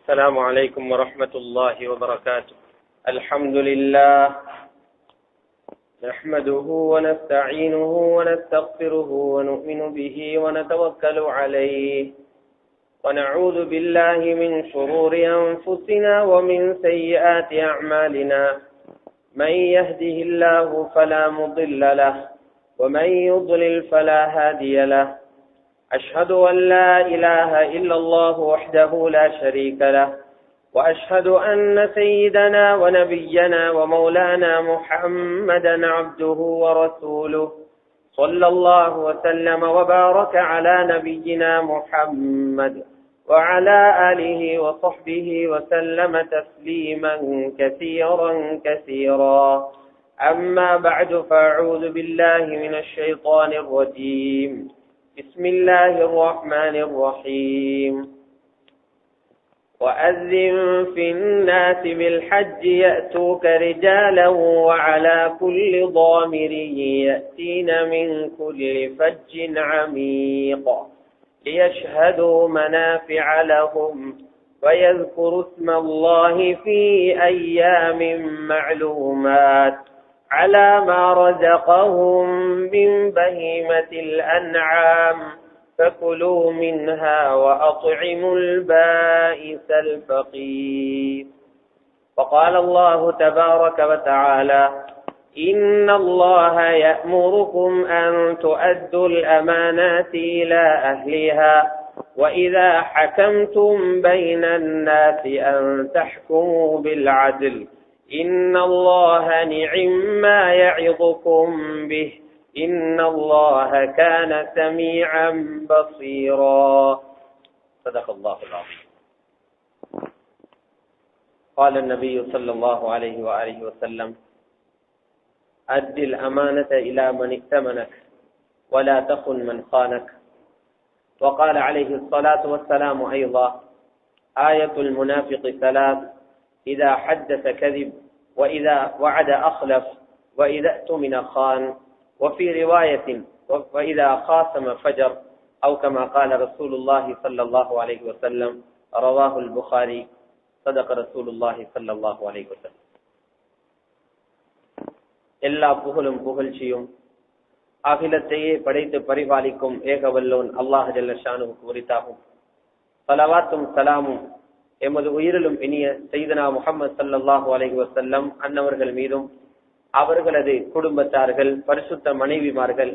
السلام عليكم ورحمة الله وبركاته. الحمد لله نحمده ونستعينه ونستغفره ونؤمن به ونتوكل عليه ونعوذ بالله من شرور أنفسنا ومن سيئات أعمالنا. من يهده الله فلا مضل له ومن يضلل فلا هادي له. أشهد أن لا إله إلا الله وحده لا شريك له وأشهد أن سيدنا ونبينا ومولانا محمدا عبده ورسوله صلى الله وسلم وبارك على نبينا محمد وعلى آله وصحبه وسلم تسليما كثيرا كثيرا. أما بعد فأعوذ بالله من الشيطان الرجيم. بسم الله الرحمن الرحيم. وأذن في الناس بالحج يأتوك رجالا وعلى كل ضامر يأتين من كل فج عميق ليشهدوا منافع لهم ويذكروا اسم الله في أيام معلومات على ما رزقهم من بهيمة الأنعام فكلوا منها وأطعموا البائس الفقير. وقال الله تبارك وتعالى: إن الله يأمركم أن تؤدوا الأمانات إلى أهلها وإذا حكمتم بين الناس أن تحكموا بالعدل إن الله نعم ما يعظكم به إن الله كان سميعا بصيرا. صدق الله العظيم. قال النبي صلى الله عليه وآله وسلم: أد الأمانة إلى من ائتمنك ولا تخن من خانك. وقال عليه الصلاة والسلام أيضا: آية المنافق ثلاث: إذا حدث كذب وإذا وعد أخلف وإذا اؤتمن خان وفي رواية وإذا خاصم فجر أو كما قال رسول الله صلى الله عليه وسلم. رواه البخاري. صدق رسول الله صلى الله عليه وسلم. எல்லா புகழும் புகழ்ச்சியும் அகிலத்தையே படைத்து பரிபாலிக்கும் ஏகவல்லோன் அல்லாஹ் ஜல்ல ஷானுவுக்கு உரித்தாகும். ஸலவாத்தும் சலாமும் எமது உயிரிலும் இனிய சையதுனா முஹம்மது ஸல்லல்லாஹு அலைஹி வஸல்லம் அன்னவர்கள் மீதும் அவர்களது குடும்பத்தார்கள், பரிசுத்த மனைவிமார்கள்,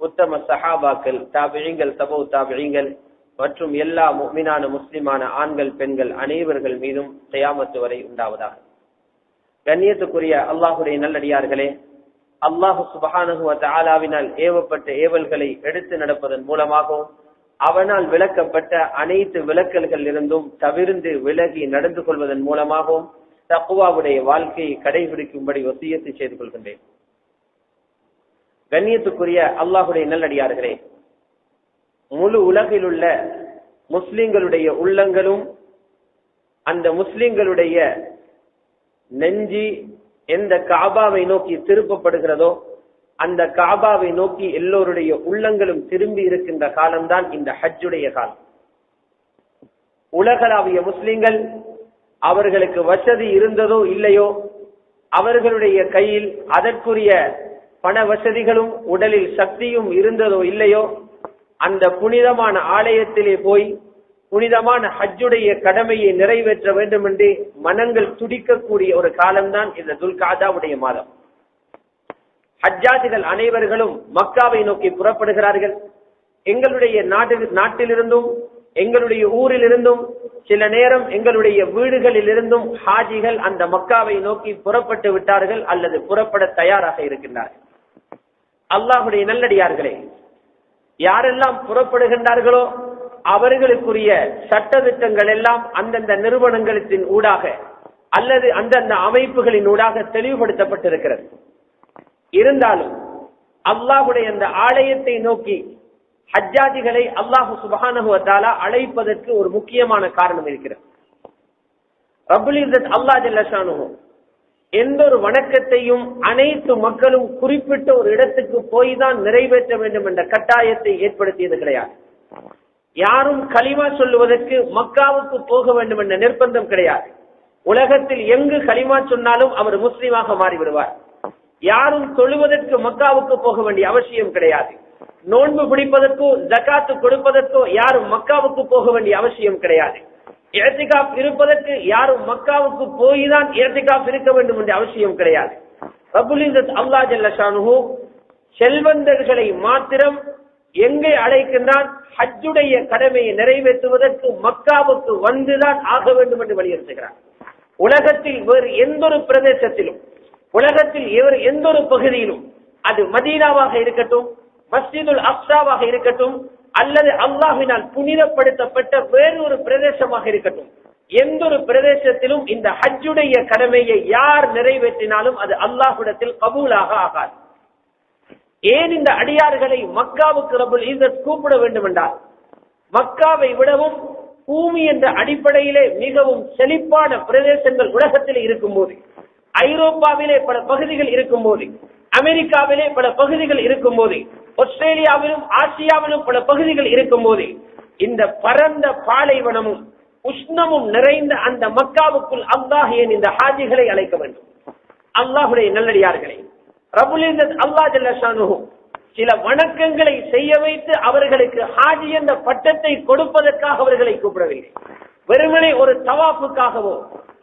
உத்தம சஹாபாக்கள், தாபிஈங்கள், தபவு தாபிஈங்கள் மற்றும் எல்லா முஃமினான முஸ்லிமான ஆண்கள் பெண்கள் அனைவர்கள் மீதும் கியாமத் வரை உண்டாவதாக. கண்ணியத்துக்குரிய அல்லாஹுடைய நல்லடியார்களே, அல்லாஹு சுப்ஹானஹு வ தஆலாவினால் ஏவப்பட்ட ஏவல்களை எடுத்து நடப்பதன் மூலமாகவும் அவனால் விளக்கப்பட்ட அனைத்து விலக்கல்கள் இருந்தும் தவிர்ந்து விலகி நடந்து கொள்வதன் மூலமாகவும் தக்வாவுடைய வாழ்க்கையை கடைபிடிக்கும்படி வசியத்து செய்து கொள்கின்றேன். கண்ணியத்துக்குரிய அல்லாஹுடைய நல்லடியார்களே, முழு உலகில் உள்ள முஸ்லிம்களுடைய உள்ளங்களும் அந்த முஸ்லிம்களுடைய நெஞ்சி எந்த காபாவை நோக்கி திருப்பப்படுகிறதோ அந்த காபாவை நோக்கி எல்லோருடைய உள்ளங்களும் திரும்பி இருக்கின்ற காலம்தான் இந்த ஹஜ்ஜுடைய காலம். உலகளாவிய முஸ்லிம்கள் அவர்களுக்கு வசதி இருந்ததோ இல்லையோ, அவர்களுடைய கையில் அதற்குரிய பண வசதிகளும் உடலில் சக்தியும் இருந்ததோ இல்லையோ, அந்த புனிதமான ஆலயத்திலே போய் புனிதமான ஹஜ்ஜுடைய கடமையை நிறைவேற்ற வேண்டும் என்று மனங்கள் துடிக்கக்கூடிய ஒரு காலம்தான் இந்த துல்காதாவுடைய மாதம். ஹஜ்ஜாஜிகள் அனைவர்களும் மக்காவை நோக்கி புறப்படுகிறார்கள். எங்களுடைய நாட்டிலிருந்தும் எங்களுடைய ஊரில் இருந்தும் சில நேரம் எங்களுடைய வீடுகளில் இருந்தும் ஹாஜிகள் அந்த மக்காவை நோக்கி புறப்பட்டு விட்டார்கள் அல்லது புறப்பட தயாராக இருக்கின்றார்கள். அல்லாஹுடைய நல்லடியார்களே, யாரெல்லாம் புறப்படுகின்றார்களோ அவர்களுக்குரிய சட்ட திட்டங்கள் எல்லாம் அந்தந்த நிறுவனங்களின் ஊடாக அல்லது அந்தந்த அமைப்புகளின் ஊடாக தெளிவுபடுத்தப்பட்டிருக்கிறது. இருந்தாலும் அல்லாஹுடைய அந்த ஆலயத்தை நோக்கி ஹஜ்ஜாஜிகளை அல்லாஹு சுப்ஹானஹு வ தஆலா அழைப்பதற்கு ஒரு முக்கியமான காரணம் இருக்கிறது. ரப்புல் இஸ்ஸத் அல்லாஹ் ஜல்ல ஷானுஹு எந்த ஒரு வணக்கத்தையும் அனைத்து மக்களும் குறிப்பிட்ட ஒரு இடத்துக்கு போய் தான் நிறைவேற்ற வேண்டும் என்ற கட்டாயத்தை ஏற்படுத்தியது கிடையாது. யாரும் கலிமா சொல்லுவதற்கு மக்காவுக்கு போக வேண்டும் என்ற நிர்பந்தம் கிடையாது. உலகத்தில் எங்கு கலிமா சொன்னாலும் அவர் முஸ்லீமாக மாறிவிடுவார். யாரும் தொழுவதற்கு மக்காவுக்கு போக வேண்டிய அவசியம் கிடையாது. நோன்பு பிடிப்பதற்கோ ஜகாத்து கொடுப்பதற்கோ யாரும் மக்காவுக்கு போக வேண்டிய அவசியம் கிடையாது. இஅ்திகாஃப் இருப்பதற்கு யாரும் மக்காவுக்கு போய்தான் இஅ்திகாஃப் இருக்க வேண்டும் என்ற அவசியம் கிடையாது. ரப்புல் இஸ்ஸத் அல்லாஹ் ஜல்ல ஷானுஹு செல்வந்தர்களை மாத்திரம் எங்கே அழைக்கின்றான்? ஹஜ்ஜுடைய கடமையை நிறைவேற்றுவதற்கு மக்காவுக்கு வந்துதான் ஆக வேண்டும் என்று வலியுறுத்துகிறார். உலகத்தில் வேறு எந்த ஒரு பிரதேசத்திலும், உலகத்தில் எந்த ஒரு பகுதியிலும், அது மதீனாவாக இருக்கட்டும், மஸ்ஜிதுல் அக்ஸாவாக இருக்கட்டும், அல்லது அல்லாஹ்வினால் புனிதப்படுத்தப்பட்ட வேறு ஒரு பிரதேசமாக இருக்கட்டும், எந்த ஒரு பிரதேசத்திலும் இந்த ஹஜ்ஜுடைய கடமையை யார் நிறைவேற்றினாலும் அது அல்லாஹ்விடத்தில் கபூலாக ஆகாது. ஏன் இந்த அடியார்களை மக்காவுக்கு ரப்புல் இஸ்ஸத் கூப்பிட வேண்டும் என்றால், மக்காவை விடவும் பூமி என்ற அடிப்படையிலே மிகவும் செழிப்பான பிரதேசங்கள் உலகத்தில் இருக்கும் போது, ஐரோப்பாவிலே பல பகுதிகள் இருக்கும் போது, அமெரிக்காவிலே பல பகுதிகள் இருக்கும் போது, ஆஸ்திரேலியாவிலும் ஆசியாவிலும் பல பகுதிகள் இருக்கும் போது, இந்த பரந்த பாலைவனமும் உஷ்ணமும் நிறைந்த அந்த மக்காவுக்குள் அல்லாஹ் ஏன் இந்த ஹாஜிகளை அழைக்க வேண்டும்? அல்லாஹுடைய நல்லடியார்களை ரப்புல் இஸ்ஸத் அல்லாஹ் ஜல்ல ஷானுஹு சில வணக்கங்களை செய்ய வைத்து அவர்களுக்கு ஹாஜி என்ற பட்டத்தை கொடுப்பதற்காக அவர்களை கூப்பிடவில்லை. வெறுமனே ஒரு தவாஃபுக்காகவோ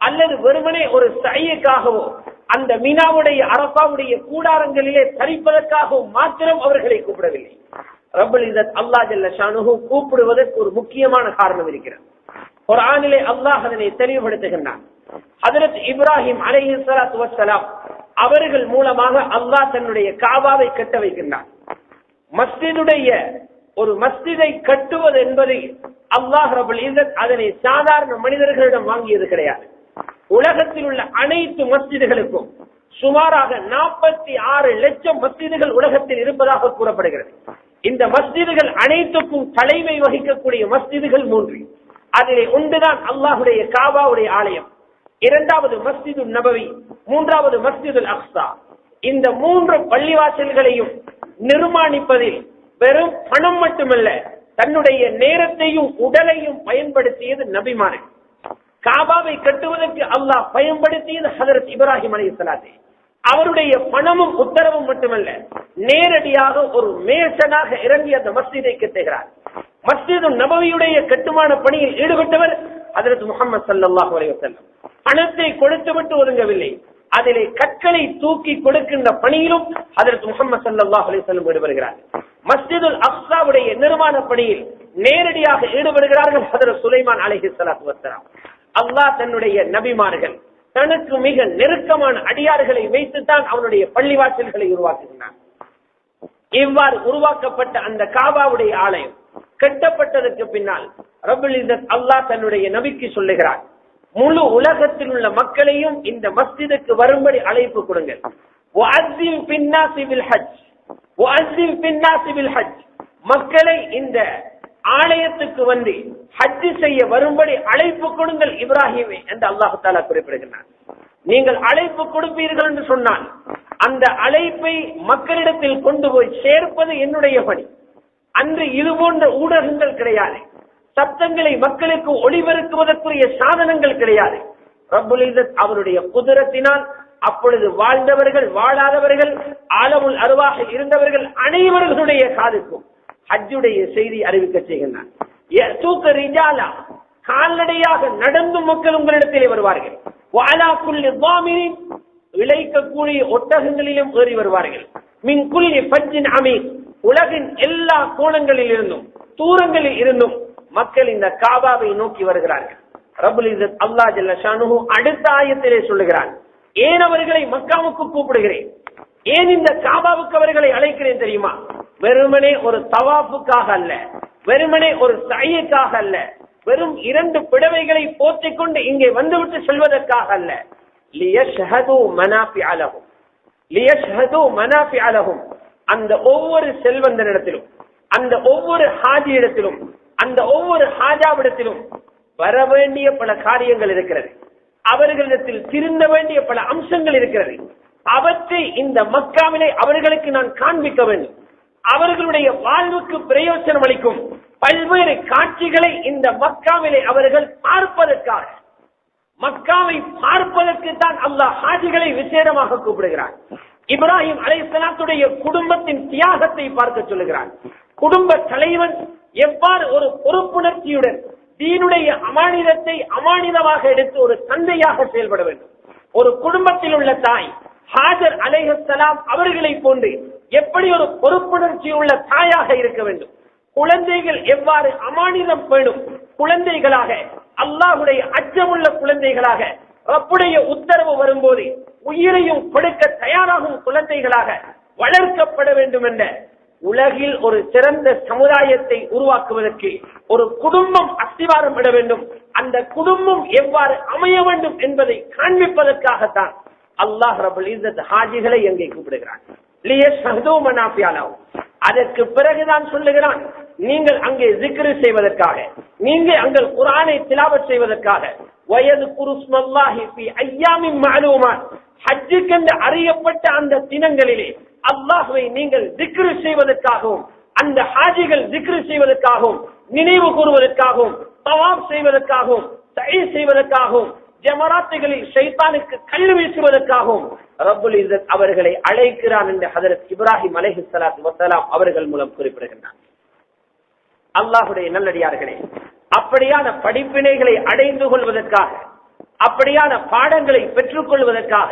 அல்லது வெறுமனே ஒரு சையக்காகவோ அந்த மினாவுடைய அரபாவுடைய கூடாரங்களிலே தரிப்பதற்காகவும் மாத்திரம் அவர்களை கூப்பிடவில்லை. ரப்புல் இஸ்ஸத் அல்லாஹ் ஜல்ல ஷானுஹு கூப்பிடுவதற்கு ஒரு முக்கியமான காரணம் இருக்கிறது. குர்ஆனிலே அல்லாஹ் அதனை தெளிவுபடுத்துகின்றான். ஹஜ்ரத் இப்ராஹிம் அலைஹிஸ்ஸலாத்து வஸ்ஸலாம் அவர்கள் மூலமாக அல்லாஹ் தன்னுடைய காபாவை கட்ட வைக்கின்றான். மஸ்ஜிதுடைய ஒரு மஸ்ஜிதை கட்டுவது என்பது அல்லாஹ் ரப்புல் இஸ்ஸத் அதனை சாதாரண மனிதர்களிடம் வாங்கியது கிடையாது. உலகத்தில் உள்ள அனைத்து மஸ்ஜிதுகளுக்கும் சுமாராக 46 லட்சம் மஸ்ஜிதுகள் உலகத்தில் இருப்பதாக கூறப்படுகிறது. இந்த மஸ்ஜிதுகள் அனைத்துக்கும் தலைமை வகிக்கக்கூடிய மஸ்ஜிதுகள் 3. அதிலே ஒன்றுதான் அல்லாஹுடைய காபாவுடைய ஆலயம், இரண்டாவது மஸ்ஜிது நபவி, மூன்றாவது மஸ்ஜிதுல் அக்ஸா. இந்த 3 பள்ளிவாசல்களையும் நிர்மாணிப்பதில் வெறும் பணம் மட்டுமல்ல, தன்னுடைய நேரத்தையும் உடலையும் பயன்படுத்தியது நபிமார்கள். காபாவை கட்டுவதற்கு அல்லாஹ் பயன்படுத்தியது ஹஜ்ரத் இப்ராஹிம் அலைஹிஸ்ஸலாத்தை. அவருடைய பணமும் உத்தரவும் மட்டுமல்ல, நேரடியாக ஒரு மேசனாக இறங்கி அந்த மஸ்ஜிதை கட்டுகிறார். மஸ்ஜிது நபவியுடைய கட்டுமான பணியில் ஈடுபட்டவர் ஹஜ்ரத் முஹம்மது ஸல்லல்லாஹு அலைஹி வஸல்லம். பணத்தை கொடுத்துவிட்டு ஒதுங்கவில்லை, அதிலே கற்களை தூக்கி கொடுக்கின்ற பணியிலும் ஹஜ்ரத் முஹம்மது ஸல்லல்லாஹு அலைஹி வஸல்லம் ஈடுபடுகிறார். மஸ்ஜிதுல் அக்ஸாவுடைய நிர்மாண பணியில் நேரடியாக ஈடுபடுகிறார்கள் ஹஜ்ரத் சுலைமான் அலைஹிஸ்ஸலாத்து வஸ்ஸலாம். அல்லாஹ் தன்னுடைய நபிமார்கள் தனக்கு மிக நெருக்கமான அடியார்களை வைத்துத்தான் அவனுடைய பள்ளிவாசல்களை உருவாக்குகிறான். இவ்வாறு உருவாக்கப்பட்ட அந்த காபாவுடைய ஆலயம் கட்டப்பட்டதற்கு பின்னால் ரப்புல் இஸ்ஸத் அல்லாஹ் தன்னுடைய நபிக்கு சொல்லுகிறார், முழு உலகத்தில் உள்ள மக்களையும் இந்த மஸ்ஜிதுக்கு வரும்படி அழைப்பு கொடுங்கள். வஅஸ்ஸிம் பின்னாஸி பில் ஹஜ், வஅஸ்ஸிம் பின்னாஸி பில் ஹஜ். மக்களை இந்த ஆலயத்துக்கு வந்து ஹஜ் செய்ய வரும்படி அழைப்பு கொடுங்கள் இப்ராஹிமே என்று அல்லாஹ் தஆலா குறிப்பிடுகிறார். நீங்கள் அழைப்பு கொடுப்பீர்கள் என்று சொன்னால் அந்த அழைப்பை மக்களிடத்தில் கொண்டு போய் சேர்ப்பது என்னுடைய பணி. அன்று இது போன்ற ஊடகங்கள் கிடையாது, சப்தங்களை மக்களுக்கு ஒளிபரப்புவதற்குரிய சாதனங்கள் கிடையாது. ரப்புல் இஸ்ஸத் அவருடைய குதிரத்தினால் அப்பொழுது வாழ்ந்தவர்கள் வாழாதவர்கள் ஆலமுல் அர்வாஹ் இருந்தவர்கள் அனைவர்களுடைய காதுக்கும் ஹஜ்ஜுடைய செய்தி அறிவிக்க செய்கின்றார். கால்நடையாக நடந்தும் மக்கள் உங்களிடத்திலே வருவார்கள். வஅலா குல்லி ضامرين இளைக்கக்கூடிய ஒட்டகங்களிலும் ஏறி வருவார்கள். மின் குல்லி ஃபஜ்ஜின் அமீக் உலகின் எல்லா கோணங்களில் இருந்தும் தூரங்களில் இருந்தும் மக்கள் இந்த காபாவை நோக்கி வருகிறார்கள். ரப்புல் இஸ்ஸத் அல்லாஹ் ஜல்ல ஷானுஹு அடுத்த ஆயத்திலே சொல்லுகிறான், ஏன் அவர்களை மக்காவுக்கு கூப்பிடுகிறேன், ஏன் இந்த காபாவுக்கு அவர்களை அழைக்கிறேன் தெரியுமா? வெறுமனே ஒரு தவாஃபுக்காக அல்ல, வெறுமனே ஒரு சையக்காக அல்ல, வெறும் 2 பிடவைகளை போற்றிக் கொண்டு இங்கே வந்துவிட்டு செல்வதற்காக அல்ல. லியஷ்ஹது மனாஃபிஅ லஹும், லியஷ்ஹது மனாஃபிஅ லஹும். அந்த ஒவ்வொரு செல்வந்தனிடத்திலும், அந்த ஒவ்வொரு ஹாஜி இடத்திலும், அந்த ஒவ்வொரு ஹாஜாவிடத்திலும் வர வேண்டிய பல காரியங்கள் இருக்கிறது, அவர்களிடத்தில் திருந்த வேண்டிய பல அம்சங்கள் இருக்கிறது. அவற்றை இந்த மக்காவிலே அவர்களுக்கு நான் காண்பிக்க வேண்டும். அவர்களுடைய வாழ்வுக்கு பிரயோஜனம் அளிக்கும், பல்வேறு காட்சிகளை இந்த மக்காவிலே அவர்கள் பார்ப்பதற்காக, மக்காவை பார்ப்பதற்கு தான் அல்லாஹ் ஹாஜிகளை விசேடமாக கூப்பிடுகிறார். இப்ராஹிம் அலைஹிஸ்ஸலாத்துடைய குடும்பத்தின் தியாகத்தை பார்க்க சொல்லுகிறார். குடும்ப தலைவன் எவ்வாறு ஒரு பொறுப்புணர்ச்சியுடன் தீனுடைய அமானிதத்தை அமானிதமாக எடுத்து ஒரு தந்தையாக செயல்பட வேண்டும். ஒரு குடும்பத்தில் உள்ள தாய் ஹாஜர் அலைஹிஸ்ஸலாம் அவர்களை போன்று எப்படி ஒரு பொறுப்புணர்ச்சி உள்ள தாயாக இருக்க வேண்டும். குழந்தைகள் எவ்வாறு அமானிதம் பேணும் குழந்தைகளாக, அல்லாஹ்வுடைய அச்சமுள்ள குழந்தைகளாக, ரப்புடைய உத்தரவு வரும்போது உயிரையும் கொடுக்க தயாராகும் குழந்தைகளாக வளர்க்கப்பட வேண்டும் என்ற உலகில் ஒரு சிறந்த சமுதாயத்தை உருவாக்குவதற்கு ஒரு குடும்பம் அஸ்திவாரம் விட வேண்டும். அந்த குடும்பம் எவ்வாறு அமைய வேண்டும் என்பதை காண்பிப்பதற்காகத்தான் அல்லாஹ் ரப்பல் இஸ்ஸத் ஹாஜிகளை எங்கே கூப்பிடுகிறான். அதற்கு பிறகுதான் சொல்லுகிறான், நீங்கள் அங்கே ஜிக்ர் செய்வதற்காக, நீங்கள் அங்கே குர்ஆனை திலாவத் செய்வதற்காக, வயதுகுரு ஸ்மல்லாஹி ஃபீ அய்யாமின் மஅலூமாத், ஹஜ்ஜுக்கென்று அறியப்பட்ட அந்த தினங்களிலே அல்லாஹ்வை நீங்கள் ஜிக்ர் செய்வதற்காகவும், அந்த ஹாஜிகள் ஜிக்ர் செய்வதற்காகவும், நினைவு கூறுவதற்காகவும், தவாப் செய்வதற்காகவும், சஅய் செய்வதற்காகவும், ஜமராத்துகளில் ஷைத்தானுக்கு கல் வீசுவதற்காகவும் ரப்புல் இஸ்ஸத் அவர்களை அழைக்கிறான் என்று ஹஜரத் இப்ராஹிம் அலைஹிஸ்ஸலாத்து வஸ்ஸலாம் அவர்கள் மூலம் குறிப்பிடுகின்றார். அல்லாஹ்வுடைய நல்லடியார்களே, அப்படியான படிப்பினைகளை அடைந்து கொள்வதற்காக, அப்படியான பாடங்களை பெற்றுக் கொள்வதற்காக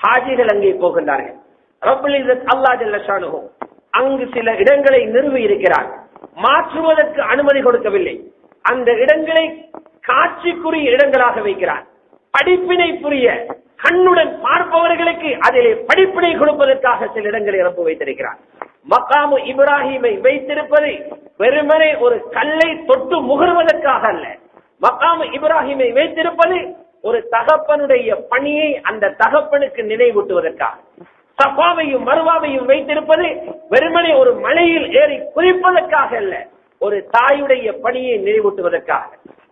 ஹாஜிகள் அங்கே போகின்றார்கள். ரப்புல் இஸ்ஸத் அல்லாஹ் ஜல்ல ஷானுஹு அங்கு சில இடங்களை நிறுவி இருக்கிறார். மாற்றுவதற்கு அனுமதி கொடுக்கவில்லை. அந்த இடங்களை காட்சிக்குரிய இடங்களாக வைக்கிறார். படிப்பினை புரிய கண்ணுடன் பார்ப்பவர்களுக்கு அதிலே படிப்பினை கொடுப்பதற்காக சில இடங்களை ரப்பு வைத்திருக்கிறார். மக்காமு இப்ராஹிமை வைத்திருப்பது வெறுமனே ஒரு கல்லை தொட்டு முகர்வதற்காக அல்ல. மக்காமு இப்ராஹிமை வைத்திருப்பது ஒரு தகப்பனுடைய பணியை அந்த தகப்பனுக்கு நினைவூட்டுவதற்காக. சஃபாவையும் மர்வாவையும் வைத்திருப்பது வெறுமனே ஒரு மலையில் ஏறி குறிப்பதற்காக அல்ல, ஒரு தாயுடைய பணியை நினைவூட்டுவதற்காக.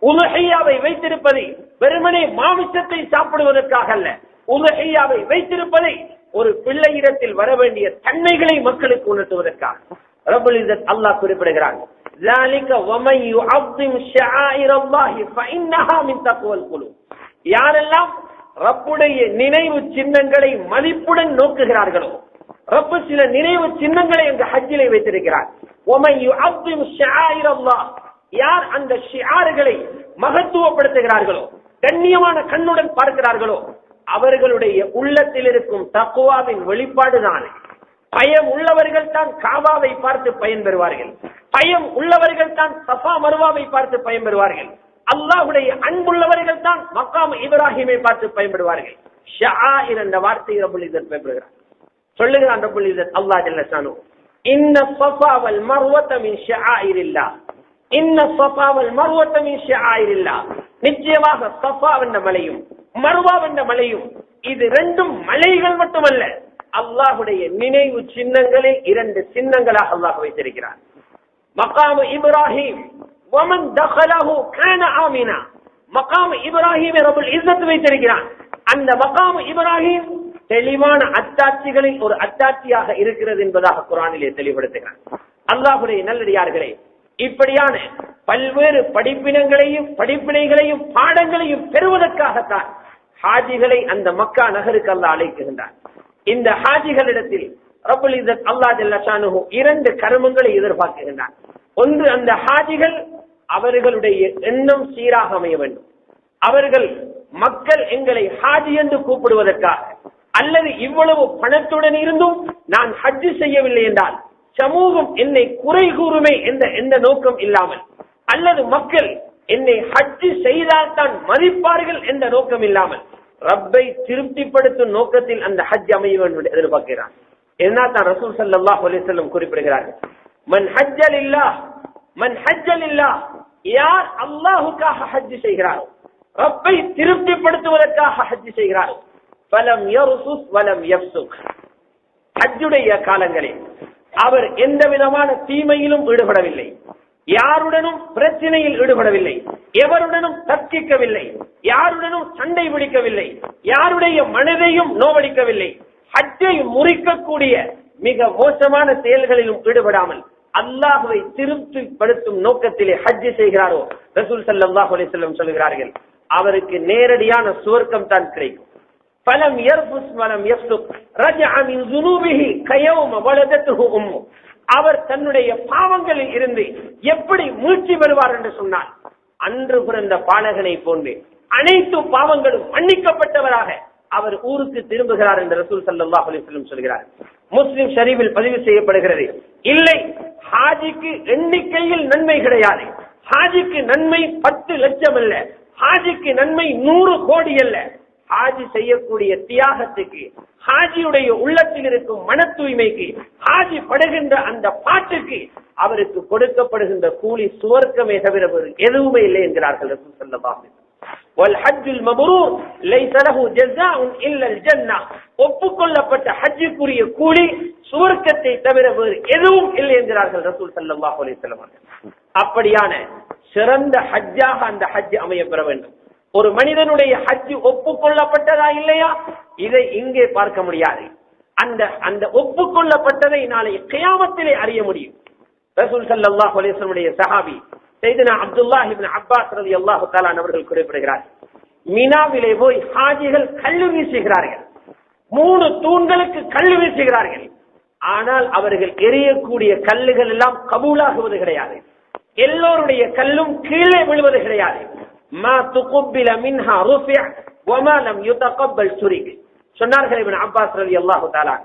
உலஹியாவை வைத்திருப்பதை வெறுமனே மாமிசத்தை சாப்பிடுவதற்காக அல்ல, உலஹியாவை வைத்திருப்பதை ஒரு பிள்ளையிடத்தில் வர வேண்டிய தன்மைகளை மக்களுக்கு உணர்த்துவதற்காக. ரப்புல் இஸ்ஸத் அல்லாஹ் குறிப்பிடுகிறார், ذَلِكَ وَمَن يُعَظِّمْ شَعَائِرَ اللَّهِ فَإِنَّهَا مِن تَقْوَى الْقُلُوبِ. யாரெல்லாம் ரப்புடைய நினைவு சின்னங்களை மதிப்புடன் நோக்குகிறார்களோ, ரப்பு சில நினைவு சின்னங்களை இந்த ஹஜ்ஜிலே வைத்திருக்கிறார். وَمَن يُعَظِّمْ شَعَائِرَ اللَّهِ, யார் அந்த ஷிஆர்களை மகத்துவப்படுத்துகிறார்களோ, கண்ணியமான கண்ணுடன் பார்க்கிறார்களோ, அவர்களுடைய உள்ளத்தில் இருக்கும் தக்வாவின் வெளிப்பாடுதான். பயம் உள்ளவர்கள் தான் காபாவை பார்த்து பயன் பெறுவார்கள். பயம் உள்ளவர்கள் தான் சஃபா மர்வாவை பார்த்து பயன் பெறுவார்கள். அல்லாஹ்வுடைய அன்புள்ளவர்கள் தான் மக்காம் இப்ராஹிமை பார்த்து பயன்படுவார்கள். ஷஆயிர் என்ற வார்த்தையை ரப்புல் இஸ்ஸத் பயன்படுகிறார். சொல்லுகிறான் ரப்புல் இஸ்ஸத் அல்லாஹ் ஜல்ல ஷானுஹு, இன்ன ஸஃபா வல் மர்வத மின் ஷஆயிரில்லாஹ், இன்ன ஸஃபா வல் மர்வத மின் ஷஆயிரில்லாஹ். நிச்சயமாக ஸஃபா என்ற மலையும் மர்வா என்ற மலையும் இது ரெண்டும் மலைகள் மட்டுமல்ல, அல்லாஹ்வுடைய நினைவு சின்னங்களில் இரண்டு சின்னங்களாக அல்லாஹ் வைத்திருக்கிறார். மகாம் இப்ராஹிம் ومن دخله كان آمنا, மகாம் இப்ராஹிமை ரப்புல் இஸ்ஸத் வைத்திருக்கிறான். அந்த மகாம் இப்ராஹிம் தெளிவான அத்தாட்சிகளில் ஒரு அத்தாட்சியாக இருக்கிறது என்பதாக குர்ஆனிலே தெளிவுபடுத்துகிறான். அல்லாஹ்வுடைய நல்லடியார்களே, இப்படியான பல்வேறு படிப்பினைகளையும் பாடங்களையும் பெறுவதற்காகத்தான் ஹாஜிகளை அந்த மக்கா நகருக்கு அல்லாஹ் அழைக்கின்றான். இந்த ஹாஜிகளிடத்தில் ரப்புல் இஸ்ஸத் அல்லாஹ் ஜல்ல ஷானுஹு இரண்டு கர்மங்களை எதிர்பார்க்கின்றான். ஒன்று, அந்த ஹாஜிகள் அவர்களுடைய எண்ணம் சீராக அமைய வேண்டும். அவர்கள் மக்கள் எங்களை ஹாஜி என்று கூப்பிடுவதற்காக, அல்லது இவ்வளவு பணத்துடன் இருந்தும் நான் ஹஜ் செய்யவில்லை என்றால் சமூகம் என்னை குறை கூறுமே என்ற நோக்கம் இல்லாமல், அல்லது மக்கள் என்னை ஹஜ் செய்தால் தான் மதிப்பார்கள் என்ற நோக்கம் இல்லாமல், ரப்பை திருப்திப்படுத்தும் நோக்கத்தில் அந்த ஹஜ் அமைய வேண்டும் என்று எதிர்பார்க்கிறார். என்னதான் ரசூல் ஸல்லல்லாஹு அலைஹி வஸல்லம் குறிப்பிடுகிறார்கள், மன் ஹஜ்ஜ லில்லாஹ், மன் ஹஜ்ஜ லில்லாஹ், யார் அல்லாஹ்வுக்காக ஹஜ் செய்கிறாரோ, ரப்பை திருப்திப்படுத்துவதற்காக ஹஜ் செய்கிறாரோ, ஃபலம் யர்ஃபுஸ் வலம் யஃப்சுக், ஹஜ்ஜுடைய காலங்களில் அவர் எந்த விதமான தீமையிலும் ஈடுபடவில்லை, யாருடனும் பிரச்சனையில் ஈடுபடவில்லை, எவருடனும் தர்க்கிக்கவில்லை, யாருடனும் சண்டை பிடிக்கவில்லை, யாருடைய மனதையும் நோவடிக்கவில்லை, ஹஜ்ஜை முறிக்கக்கூடிய மிக மோசமான செயல்களிலும் ஈடுபடாமல் அல்லாஹ்வை திருப்திப்படுத்தும் நோக்கத்திலே ஹஜ் செய்கிறாரோ ரசூல் ஸல்லல்லாஹு அலைஹி வஸல்லம் சொல்கிறார்கள், அவருக்கு நேரடியான சுவர்க்கம் தான் கிடைக்கும். ஃபலம் யர்ஃபுஸ் வலம் யஃப்சுக் ரஜஅ மின் ஸுனூபிஹி கயௌம வலதத்துஹு உம்மு. அவர் தன்னுடைய பாவங்களில் இருந்து எப்படி மீட்சி பெறுவார் என்று சொன்னால், அன்று பிறந்த பாலகனை போன்று அனைத்து பாவங்களும் மன்னிக்கப்பட்டவராக அவர் ஊருக்கு திரும்புகிறார் என்று ரசூல் ஸல்லல்லாஹு அலைஹி வஸல்லம் சொல்கிறார். முஸ்லிம் ஷரீஃபில் பதிவு செய்யப்படுகிறது, இல்லை ஹாஜிக்கு எண்ணிக்கையில் நன்மை கிடையாது. ஹாஜிக்கு நன்மை 10 லட்சம் அல்ல, ஹாஜிக்கு நன்மை 100 கோடி அல்ல. ஹாஜி செய்யக்கூடிய தியாகத்துக்கு, ஹாஜியுடைய உள்ளத்தில் இருக்கும் மன தூய்மைக்கு, ஹாஜி படுகின்ற அந்த பாட்டுக்கு அவருக்கு கொடுக்கப்படுகின்ற கூலி சுவர்க்கமே தவிர எதுவுமே இல்லை என்கிறார்கள் ரசூல் ஸல்லல்லாஹு அலைஹி வஸல்லம். வல்ஹஜ்ஜுல் மப்ரூர் லைஸ லஹு ஜஸாஉன் இல்லல் ஜன்னah. ஒப்புக்கொள்ளப்பட்ட ஹஜ்ஜுக்குரிய கூலி சுவர்க்கத்தை தவிர வேறு எதுவும் இல்லை என்கிறார்கள் ரசூல் ஸல்லல்லாஹு அலைஹி வஸல்லம். அப்படியான சிறந்த ஹஜ்ஜாக அந்த ஹஜ் அமைய பெற வேண்டும். ஒரு மனிதனுடைய ஹஜ் ஒப்புக்கொள்ளப்பட்டதா இல்லையா, இதை இங்கே பார்க்க முடியாது. அந்த ஒப்புக்கொள்ளப்பட்டதை நாளை கியாமத்திலே அறிய முடியும். ரசூல் ஸல்லல்லாஹு அலைஹி வஸல்லம் சஹாபி சையதுனா அப்துல்லாஹ் இப்னு அப்பாஸ் ரலியல்லாஹு தஆலா அவர்கள் குறிப்பிடுகிறார்கள், மினாவிலே போய் ஹாஜிகள் கல்லு வீசுகிறார்கள், 3 தூண்களுக்கு கல்லு வீசுகிறார்கள். ஆனால் அவர்கள் எரியக்கூடிய கல்லுகள் எல்லாம் கபூலாகுவது கிடையாது. எல்லோருடைய கல்லும் கீழே விழுவது கிடையாது. மா துகுபில மின்ஹா ருஃபிஅ வமா லம் யுதகப்பல் சுரிக். சொன்னார்கள் இப்னு அப்பாஸ் ரலியல்லாஹு தஆலா,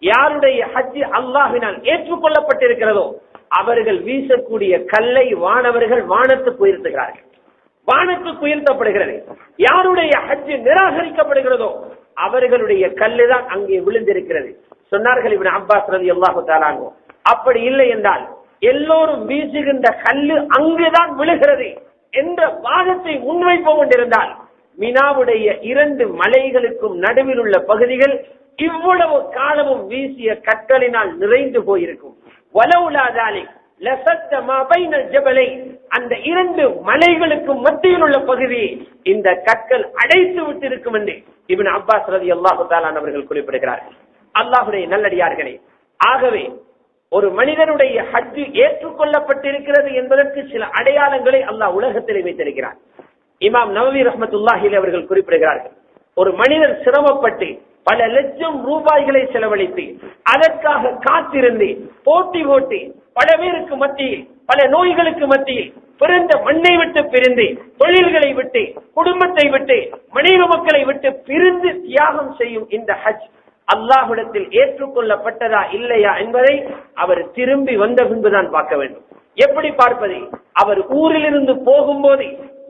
யாருடைய ஹஜ் அல்லாஹ்வினால் ஏற்றுக்கொள்ளப்பட்டிருக்கிறதோ அவர்கள் வீசக்கூடிய கல்லை வானவர்கள் வானத்துக்கு உயர்த்துகிறார்கள், வானத்துக்கு உயர்த்தப்படுகிறது. யாருடைய ஹஜ் நிராகரிக்கப்படுகிறதோ அவர்களுடைய கல்லுதான் அங்கே விழுந்திருக்கிறது. சொன்னார்கள் இப்னு அப்பாஸ் ரலியல்லாஹு தஆலா, அப்படி இல்லை என்றால் எல்லோரும் வீசுகின்ற கல்லு அங்குதான் விழுகிறது என்ற வாதத்தை முன்வைப்போம் என்றிருந்தால், மினாவுடைய 2 மலைகளுக்கும் நடுவில் உள்ள பகுதிகள் இவ்வளவு காலமும் வீசிய கற்களினால் நிறைந்து போயிருக்கும். வலவுலா தாலிக் லஸத்த மா பைனல் ஜபலைன், அந்த 2 மலைகளுக்கும் மத்தியில் உள்ள பகுதியை இந்த கற்கள் அடைத்து விட்டிருக்கும் என்று இப்னு அப்பாஸ் ரலியல்லாஹு தஆலா அவர்கள் குறிப்பிடுகிறார்கள். அல்லாஹ்வுடைய நல்லடியார்களே, ஆகவே ஒரு மனிதனுடைய ஹஜ் ஏற்றுக்கொள்ளப்பட்டிருக்கிறது என்பதற்கு சில அடையாளங்களை அல்லாஹ் உலகத்தில் வைத்திருக்கிறார். இமாம் நவவி ரஹ்மத்துல்லாஹி அலைஹி அவர்கள் குறிப்பிடுகிறார்கள், ஒரு மனிதர் சிரமப்பட்டு பல லட்சம் ரூபாய்களை செலவழித்து அதற்காக காத்திருந்து போட்டி போட்டு பல பேருக்கு மத்தியில், பல நோய்களுக்கு மத்தியில், பிறந்த மண்ணை விட்டு பிரிந்து, தொழில்களை விட்டு, குடும்பத்தை விட்டு, மனைவி மக்களை விட்டு பிரிந்து தியாகம் செய்யும் இந்த ஹஜ் அல்லாஹ்விடத்தில் ஏற்றுக்கொள்ளப்பட்டதா இல்லையா என்பதை அவர் திரும்பி வந்த பின்புதான் பார்க்க வேண்டும். எப்படி பார்ப்பது? அவர் ஊரிலிருந்து போகும்போது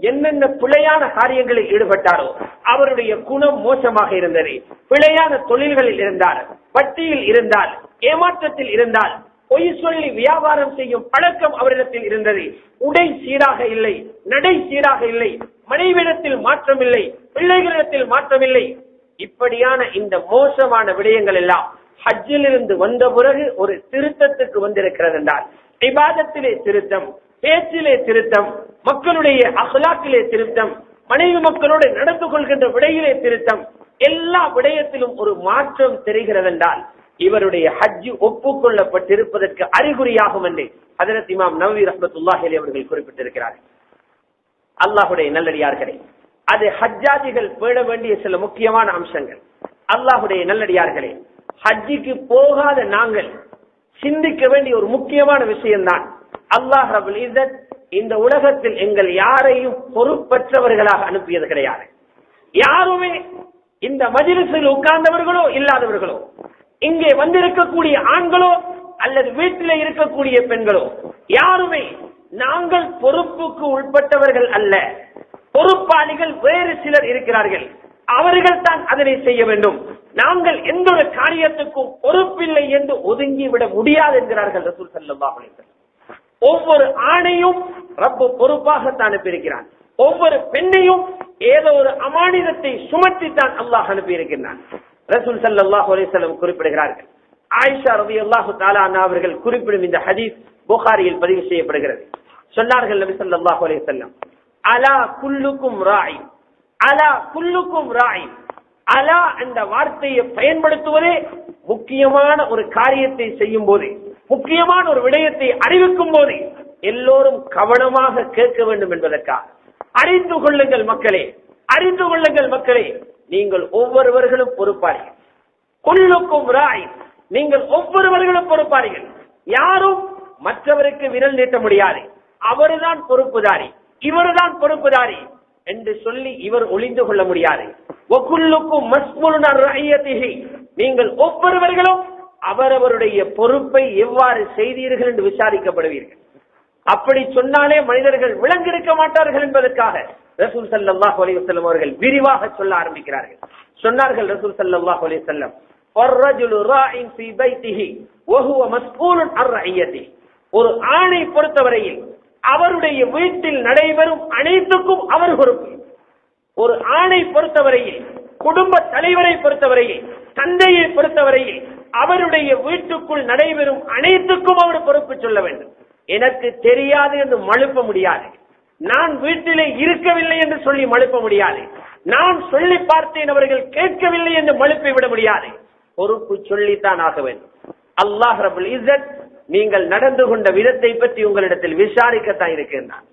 என்னென்ன பிழையான காரியங்களில் ஈடுபட்டாரோ, அவருடைய குணம் மோசமாக இருந்தது, பிழையான தொழில்களில் இருந்தார், வட்டியில் இருந்தால், ஏமாற்றத்தில் இருந்தால், பொய் சொல்லி வியாபாரம் செய்யும் பழக்கம் அவரிடத்தில் இருந்தது, உடை சீராக இல்லை, நடை சீராக இல்லை, மனைவிடத்தில் மாற்றம் இல்லை, பிள்ளைகளிடத்தில் மாற்றம் இல்லை. இப்படியான இந்த மோசமான விடயங்கள் எல்லாம் ஹஜ்ஜில் இருந்து வந்த பிறகு ஒரு திருத்தத்துக்கு வந்திருக்கிறது என்றால், இபாதத்திலே திருத்தம், பேச்சிலே திருத்தம், மக்களுடைய அஹ்லாக்கிலே திருத்தம், மனைவி மக்களோடு நடந்து கொள்கின்ற விடையிலே திருத்தம், எல்லா விடயத்திலும் ஒரு மாற்றம் தெரிகிறது என்றால் இவருடைய ஹஜ் ஒப்புக்கொள்ளப்பட்டிருப்பதற்கு அறிகுறியாகும் என்று ஹஜ்ரத் இமாம் நவவி ரஹ்மத்துல்லாஹி அலைஹி அவர்கள் குறிப்பிட்டிருக்கிறார்கள். அல்லாஹ்வுடைய நல்லடியார்களே, அது ஹஜ்ஜாஜிகள் பேண வேண்டிய சில முக்கியமான அம்சங்கள். அல்லாஹ்வுடைய நல்லடியார்களே, ஹஜ்ஜிக்கு போகாத நாங்கள் சிந்திக்க வேண்டிய ஒரு முக்கியமான விஷயம்தான், அல்லாஹ் ரப்பல் இஸ்ஸத் இந்த உலகத்தில் எங்கள் யாரையும் பொறுப்பற்றவர்களாக அனுப்பியது கிடையாது. யாருமே இந்த மஜ்லிஸில் உட்கார்ந்தவர்களோ இல்லாதவர்களோ, இங்கே வந்திருக்கக்கூடிய ஆண்களோ அல்லது வீட்டிலே இருக்கக்கூடிய பெண்களோ, யாருமே நாங்கள் பொறுப்புக்கு உட்பட்டவர்கள் அல்ல. பொறுப்பாளிகள் வேறு சிலர் இருக்கிறார்கள், அவர்கள் தான் அதனை செய்ய வேண்டும். நாங்கள் எந்த ஒரு காரியத்துக்கும் பொறுப்பில்லை என்று ஒதுங்கிவிட முடியாது என்கிறார்கள் ரசூல் ஸல்லல்லாஹு அலைஹி வஸல்லம். ஒவ்வொரு ஆணையும் ரப்பு பொறுப்பாகத்தான் அனுப்பியிருக்கிறான். ஒவ்வொரு பெண்ணையும் ஏதோ ஒரு அமானிதத்தை சுமத்தித்தான் அல்லாஹ் அனுப்பியிருக்கிறான். ரசூல் ஸல்லல்லாஹு அலைஹி வஸல்லம் குறிப்பிடுகிறார்கள். ஆயிஷா ரலியல்லாஹு தஆலா அன்ஹா அவர்கள் குறிப்பிடும் இந்த ஹதீஸ் புகாரியில் பதிவு செய்யப்படுகிறது. சொன்னார்கள் நபி ஸல்லல்லாஹு அலைஹி வஸல்லம், அலா குல்லுக்கும் ராய், அலா குல்லுக்கும் ராய். அலா என்ற வார்த்தையை பயன்படுத்துவதே முக்கியமான ஒரு காரியத்தை செய்யும் போது, முக்கியமான ஒரு விடயத்தை அறிவிக்கும் போது எல்லோரும் கவனமாக கேட்க வேண்டும் என்பதற்காக அறிந்து கொள்ளுங்கள் மக்களே, அறிந்து கொள்ளுங்கள் மக்களே, நீங்கள் ஒவ்வொருவர்களும் பொறுப்பாளிகள். குல்லுக்கும் ராய், நீங்கள் ஒவ்வொருவர்களும் பொறுப்பாளிகள். யாரும் மற்றவருக்கு விரல் நீட்ட முடியாது. அவர்தான் பொறுப்புதாரி, இவர்தான் பொறுப்புதாரி என்று சொல்லி இவர் ஒளிந்து கொள்ள முடியாது. நீங்கள் ஒவ்வொருவர்களும் அவரவருடைய பொறுப்பை எவ்வாறு செய்தீர்கள் என்று விசாரிக்கப்படுவீர்கள். அப்படி சொன்னாலே மனிதர்கள் விளங்கெடுக்க மாட்டார்கள் என்பதற்காக ரசூல் ஸல்லல்லாஹு அலைஹி வஸல்லம் அவர்கள் விரிவாக சொல்ல ஆரம்பிக்கிறார்கள். சொன்னார்கள் ரசூல் ஸல்லல்லாஹு அலைஹி வஸல்லம், "வர்ரஜுலு ராஇன் ஃபீ பைத்திஹி வஹுவ மஸ்ஊலுன் அன் ரஇயத்திஹி." ஒரு ஆணை பொறுத்தவரையில் அவருடைய வீட்டில் நடைபெறும் அனைத்துக்கும் அவர் பொறுப்பு. ஒரு ஆணை பொறுத்தவரையில், குடும்ப தலைவரை பொறுத்தவரையில், தந்தையை பொறுத்தவரையில் அவருடைய வீட்டுக்குள் நடைபெறும் அனைத்துக்கும் அவர் பொறுப்பு சொல்ல வேண்டும். எனக்கு தெரியாது என்று மழுப்ப முடியாது. நான் வீட்டிலே இருக்கவில்லை என்று சொல்லி மழுப்ப முடியாது. நான் சொல்லி பார்த்தேன் அவர்கள் கேட்கவில்லை என்று மழுப்பி விட முடியாது. பொறுப்பு சொல்லித்தான் ஆக வேண்டும். அல்லாஹ் ரப்பல் இஸ்ஸத் நீங்கள் நடந்து கொண்ட விதத்தை பற்றி உங்களிடத்தில் விசாரிக்கத்தான் இருக்கின்றான்.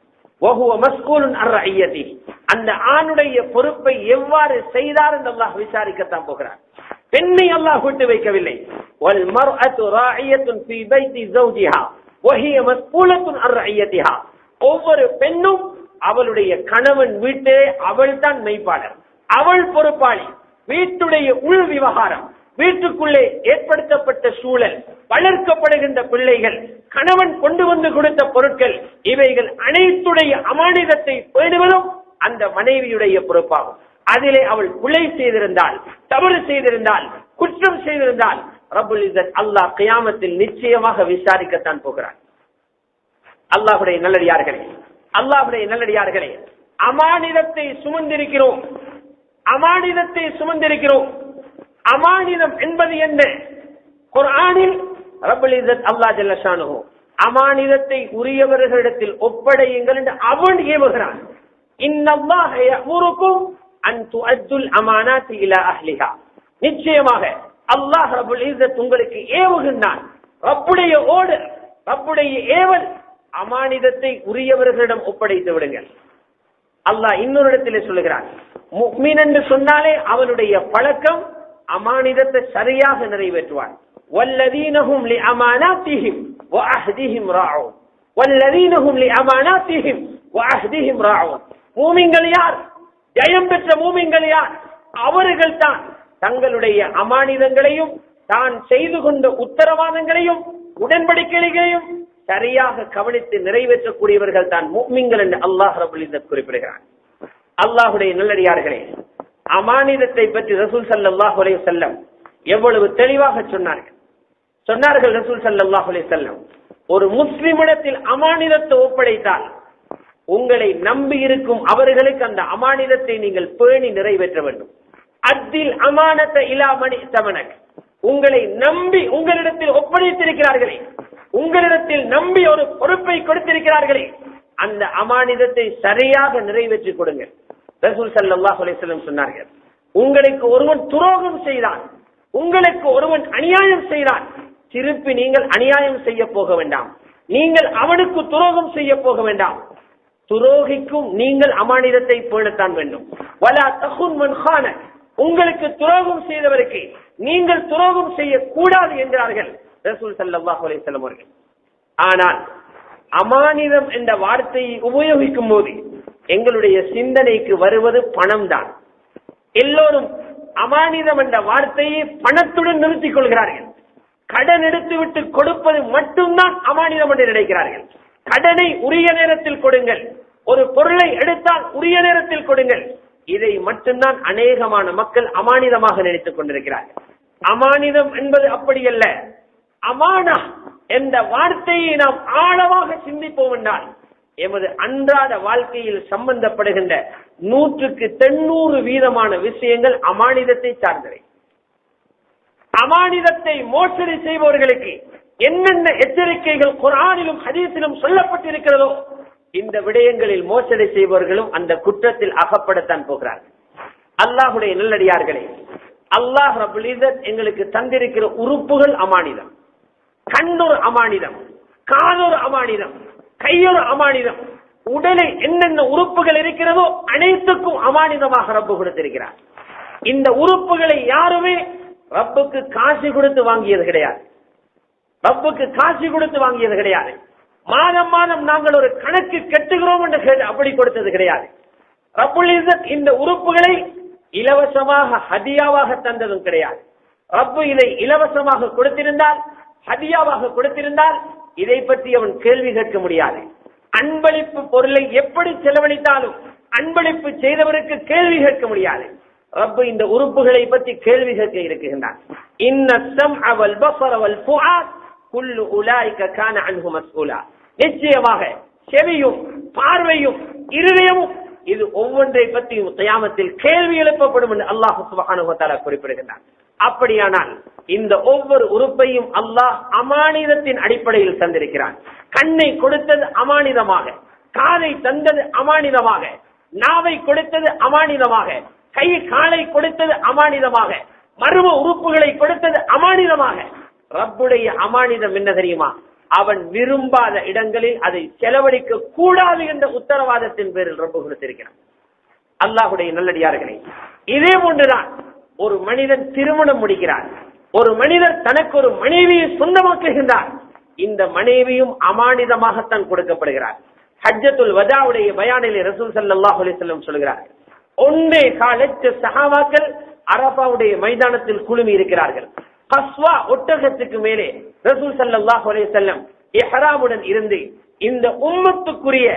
அந்த ஆணுடைய பொறுப்பை எவ்வாறு செய்தார் என்று அல்லாஹ் விசாரிக்கத்தான் போகிறார். பெண்ணை அல்லாஹ் விட்டு வைக்கவில்லை. ஒவ்வொரு பெண்ணும் அவளுடைய கணவன் வீட்டே அவள் தான் மெய்ப்பாளர், அவள் பொறுப்பாளி. வீட்டுடைய உள் விவகாரம், வீட்டுக்குள்ளே ஏற்படுத்தப்பட்ட சூழல், வளர்க்கப்படுகின்ற பிள்ளைகள், கணவன் கொண்டு வந்து கொடுத்த பொருட்கள், இவைகள் அனைத்துடைய அமானிதத்தை பேணுவதும் அந்த மனைவியுடைய பொறுப்பாகும். அதிலே அவள் பிழை செய்திருந்தால், தவறு செய்திருந்தால், குற்றம் செய்திருந்தால் ரப்புல் இஸ்ஸத் அல்லாஹ் கியாமத்தில் நிச்சயமாக விசாரிக்கத்தான் போகிறார். அல்லாஹ்வுடைய நல்லடியார்களே, அல்லாஹ்வுடைய நல்லடியார்களே, அமானிதத்தை சுமந்திருக்கிறோம், அமானிதத்தை சுமந்திருக்கிறோம். அமானிதம் என்பது என்ன? குர்ஆனில் ரப்புல் இஸ்ஸத் அல்லாஹ் ஜல்ல ஷானுஹு அமானிதத்தை உரியவர்களிடத்தில் ஒப்படையுங்கள் என்று அவன் ஏவுகிறான். இன்னல்லாஹ யஅமுருக்கும் அன் துஅத்துல் அமானாத்தி இலா அஹ்லிஹா. நிச்சயமாக அல்லாஹ் ரப்புல் இஸ்ஸத் உங்களுக்கு ஏவுகின்றான். ரப்புடைய ஓர்டர், ரப்புடைய ஏவல், அமானிதத்தை உரியவர்களிடம் ஒப்படைத்து விடுங்கள். அல்லாஹ் இன்னொரு இடத்திலே சொல்லுகிறான், முஃமின் என்று சொன்னாலே அவனுடைய பழக்கம் அமானிதத்தை சரியாக நிறைவேற்றுவான். வல்லதீனஹும் லிஅமானாத்திஹிம் வஅஹ்திஹிம் ராஊன், வல்லதீனஹும் லிஅமானாத்திஹிம் வஅஹ்திஹிம் ராஊன். மூமின்கள் யார்? ஜெயம் பெற்ற மூமின்கள் யார்? அவர்கள் தான் தங்களுடைய அமானிதங்களையும் தான் செய்து கொண்ட உத்தரவாதங்களையும் உடன்படிக்கைகளையும் சரியாக கவனித்து நிறைவேற்றக்கூடியவர்கள் தான் முஃமின்கள் என்று அல்லாஹ் ரப்பல் இஸ்ஸத் குறிப்பிடுகிறார். அல்லாஹ்வுடைய நல்லடியார்களே, அமானிதத்தை பற்றி ரசூல் ஸல்லல்லாஹு அலைஹி வஸல்லம் எவ்வளவு தெளிவாக சொன்னார்கள். ரசூல் ஸல்லல்லாஹு அலைஹி வஸல்லம், ஒரு முஸ்லிமிடத்தில் அமானிதத்தை ஒப்படைத்தால் உங்களை நம்பி இருக்கும் அவர்களுக்கு அந்த அமானிதத்தை நீங்கள் பேணி நிறைவேற்ற வேண்டும். அத்தில் அமானத இலா மனி தமனக், உங்களை நம்பி உங்களிடத்தில் ஒப்படைத்திருக்கிறார்களே, உங்களிடத்தில் நம்பி ஒரு பொறுப்பை கொடுத்திருக்கிறார்களே, அந்த அமானிதத்தை சரியாக நிறைவேற்றி கொடுங்கள். ரசூல் ஸல்லல்லாஹு அலைஹி வஸல்லம் சொன்னார்கள், உங்களுக்கு ஒருவன் துரோகம் செய்தான், உங்களுக்கு ஒருவன் அநியாயம் செய்தான், திருப்பி நீங்கள் அநியாயம் செய்ய போக வேண்டாம், நீங்கள் அவனுக்கு துரோகம் செய்ய போக வேண்டாம். துரோகிக்கும் நீங்கள் அமானிதத்தை பேணத்தான் வேண்டும். வலா தகுன் மன் கான, உங்களுக்கு துரோகம் செய்தவருக்கு நீங்கள் துரோகம் செய்யக்கூடாது என்றார்கள் ரசூல் ஸல்லல்லாஹு அலைஹி வஸல்லம் அவர்கள். ஆனால் அமானிதம் என்ற வார்த்தையை உபயோகிக்கும் போது எங்களுடைய சிந்தனைக்கு வருவது பணம் தான். எல்லோரும் அமானிதம் என்ற வார்த்தையை பணத்துடன் நிறுத்திக் கொள்கிறார்கள். கடன் எடுத்துவிட்டு கொடுப்பது மட்டும்தான் அமானிதம் என்று நினைக்கிறார்கள். கடனை உரிய நேரத்தில் கொடுங்கள், ஒரு பொருளை எடுத்தால் உரிய நேரத்தில் கொடுங்கள், இதை மட்டும்தான் அநேகமான மக்கள் அமானிதமாக நினைத்துக் கொண்டிருக்கிறார்கள். அமானிதம் என்பது அப்படியல்ல. அமானா என்ற வார்த்தையை நாம் ஆழமாக சிந்திப்போம் என்றால் எமது அன்றாட வாழ்க்கையில் சம்பந்தப்படுகின்ற 100% விஷயங்கள் அமானிதத்தை சார்ந்தவை. அமானிதத்தை மோசடி செய்பவர்களுக்கு என்னென்ன எச்சரிக்கைகள் குர்ஆனிலும் ஹதீஸிலும் சொல்லப்பட்டிருக்கிறதோ இந்த விடயங்களில் மோசடி செய்பவர்களும் அந்த குற்றத்தில் அகப்படத்தான் போகிறார்கள். அல்லாஹ்வுடைய நல்லடியார்களே, அல்லாஹ் ரப்பல் இஸ்ஸத் எங்களுக்கு தந்திருக்கிற உறுப்புகள் அமானிதம். கண்ணொரு அமானிதம், காதொரு அமானிதம், கையொரு அமானிதம், உடலில் என்னென்ன உறுப்புகள் இருக்கிறதோ அனைத்துக்கும் அமானிதமாக ரப்பு கொடுத்திருக்கிறார். இந்த உறுப்புகளை யாருமே ரப்புக்கு காசு கொடுத்து வாங்கியது கிடையாது. ரப்புக்கு காசு கொடுத்து வாங்கியது கிடையாது. மாதம் மாதம் நாங்கள் ஒரு கணக்கு கட்டுகிறோம் என்று அப்படி கொடுத்தது கிடையாது. ரப்புல் இஸ்ஸத் இந்த உறுப்புகளை இலவசமாக ஹதியாவாக தந்ததும் கிடையாது. ரப்பு இதை இலவசமாக கொடுத்திருந்தால், ஹதியாவாக கொடுத்திருந்தால் இதை பற்றி அவன் கேள்வி கேட்க முடியாது. அன்பளிப்பு பொருளை எப்படி செலவழித்தாலும் அன்பளிப்பு செய்தவருக்கு கேள்வி கேட்க முடியாது. ரப்பு இந்த உறுப்புகளை பற்றி கேள்வி கேட்க இருக்குகின்றான். இன்ன ஸம்அ வல் பஸர வல் ஃபுஆத் குல்லு உலாயிக கான அன்ஹு மஸ்ஊலா. நிச்சயமாக செவியும் பார்வையும் இருதயமும் இது ஒவ்வொன்றை பற்றியும் கியாமத்தில் கேள்வி எழுப்பப்படும் என்று அல்லாஹ் சுப்ஹானஹு வ தஆலா குறிப்பிடுகின்றான். அப்படியானால் இந்த ஒவ்வொரு உறுப்பையும் அல்லாஹ் அமானிதத்தின் அடிப்படையில் தந்திருக்கிறான். கண்ணை கொடுத்தது அமானிதமாக, காதை தந்தது அமானிதமாக, நாவை கொடுத்தது அமானிதமாக, கை காலை கொடுத்தது அமானிதமாக, மர்ம உறுப்புகளை கொடுத்தது அமானிதமாக. ரப்புடைய அமானிதம் என்ன தெரியுமா? அவன் விரும்பாத இடங்களில் அதை செலவழிக்க கூடாது என்ற உத்தரவாதத்தின் பேரில் ரப்பு கொடுத்திருக்கிறான். அல்லாஹுடைய நல்லடியார்களே, இதே போன்றுதான் ஒரு மனிதன் திருமணம் முடிக்கிறார். ஒரு மனிதர் தனக்கு ஒரு மனைவியை சொந்தமாக்குகின்றார். இந்த மனைவியும் அமானிதமாகத்தான் கொடுக்கப்படுகிறார். ஹஜ்ஜத்துல் வதாவுடைய பயானிலே ரசூல் ஸல்லல்லாஹு அலைஹி வஸல்லம் சொல்கிறார், 1.25 லட்சம் சஹாபாக்கள் அரஃபாவுடைய மைதானத்தில் குழுமி இருக்கிறார்கள். கஸ்வா ஒட்டகத்துக்கு மேலே ரசூல் ஸல்லல்லாஹு அலைஹி வஸல்லம் இஹ்ராமுடன் இருந்து இந்த உம்மத்துக்குரிய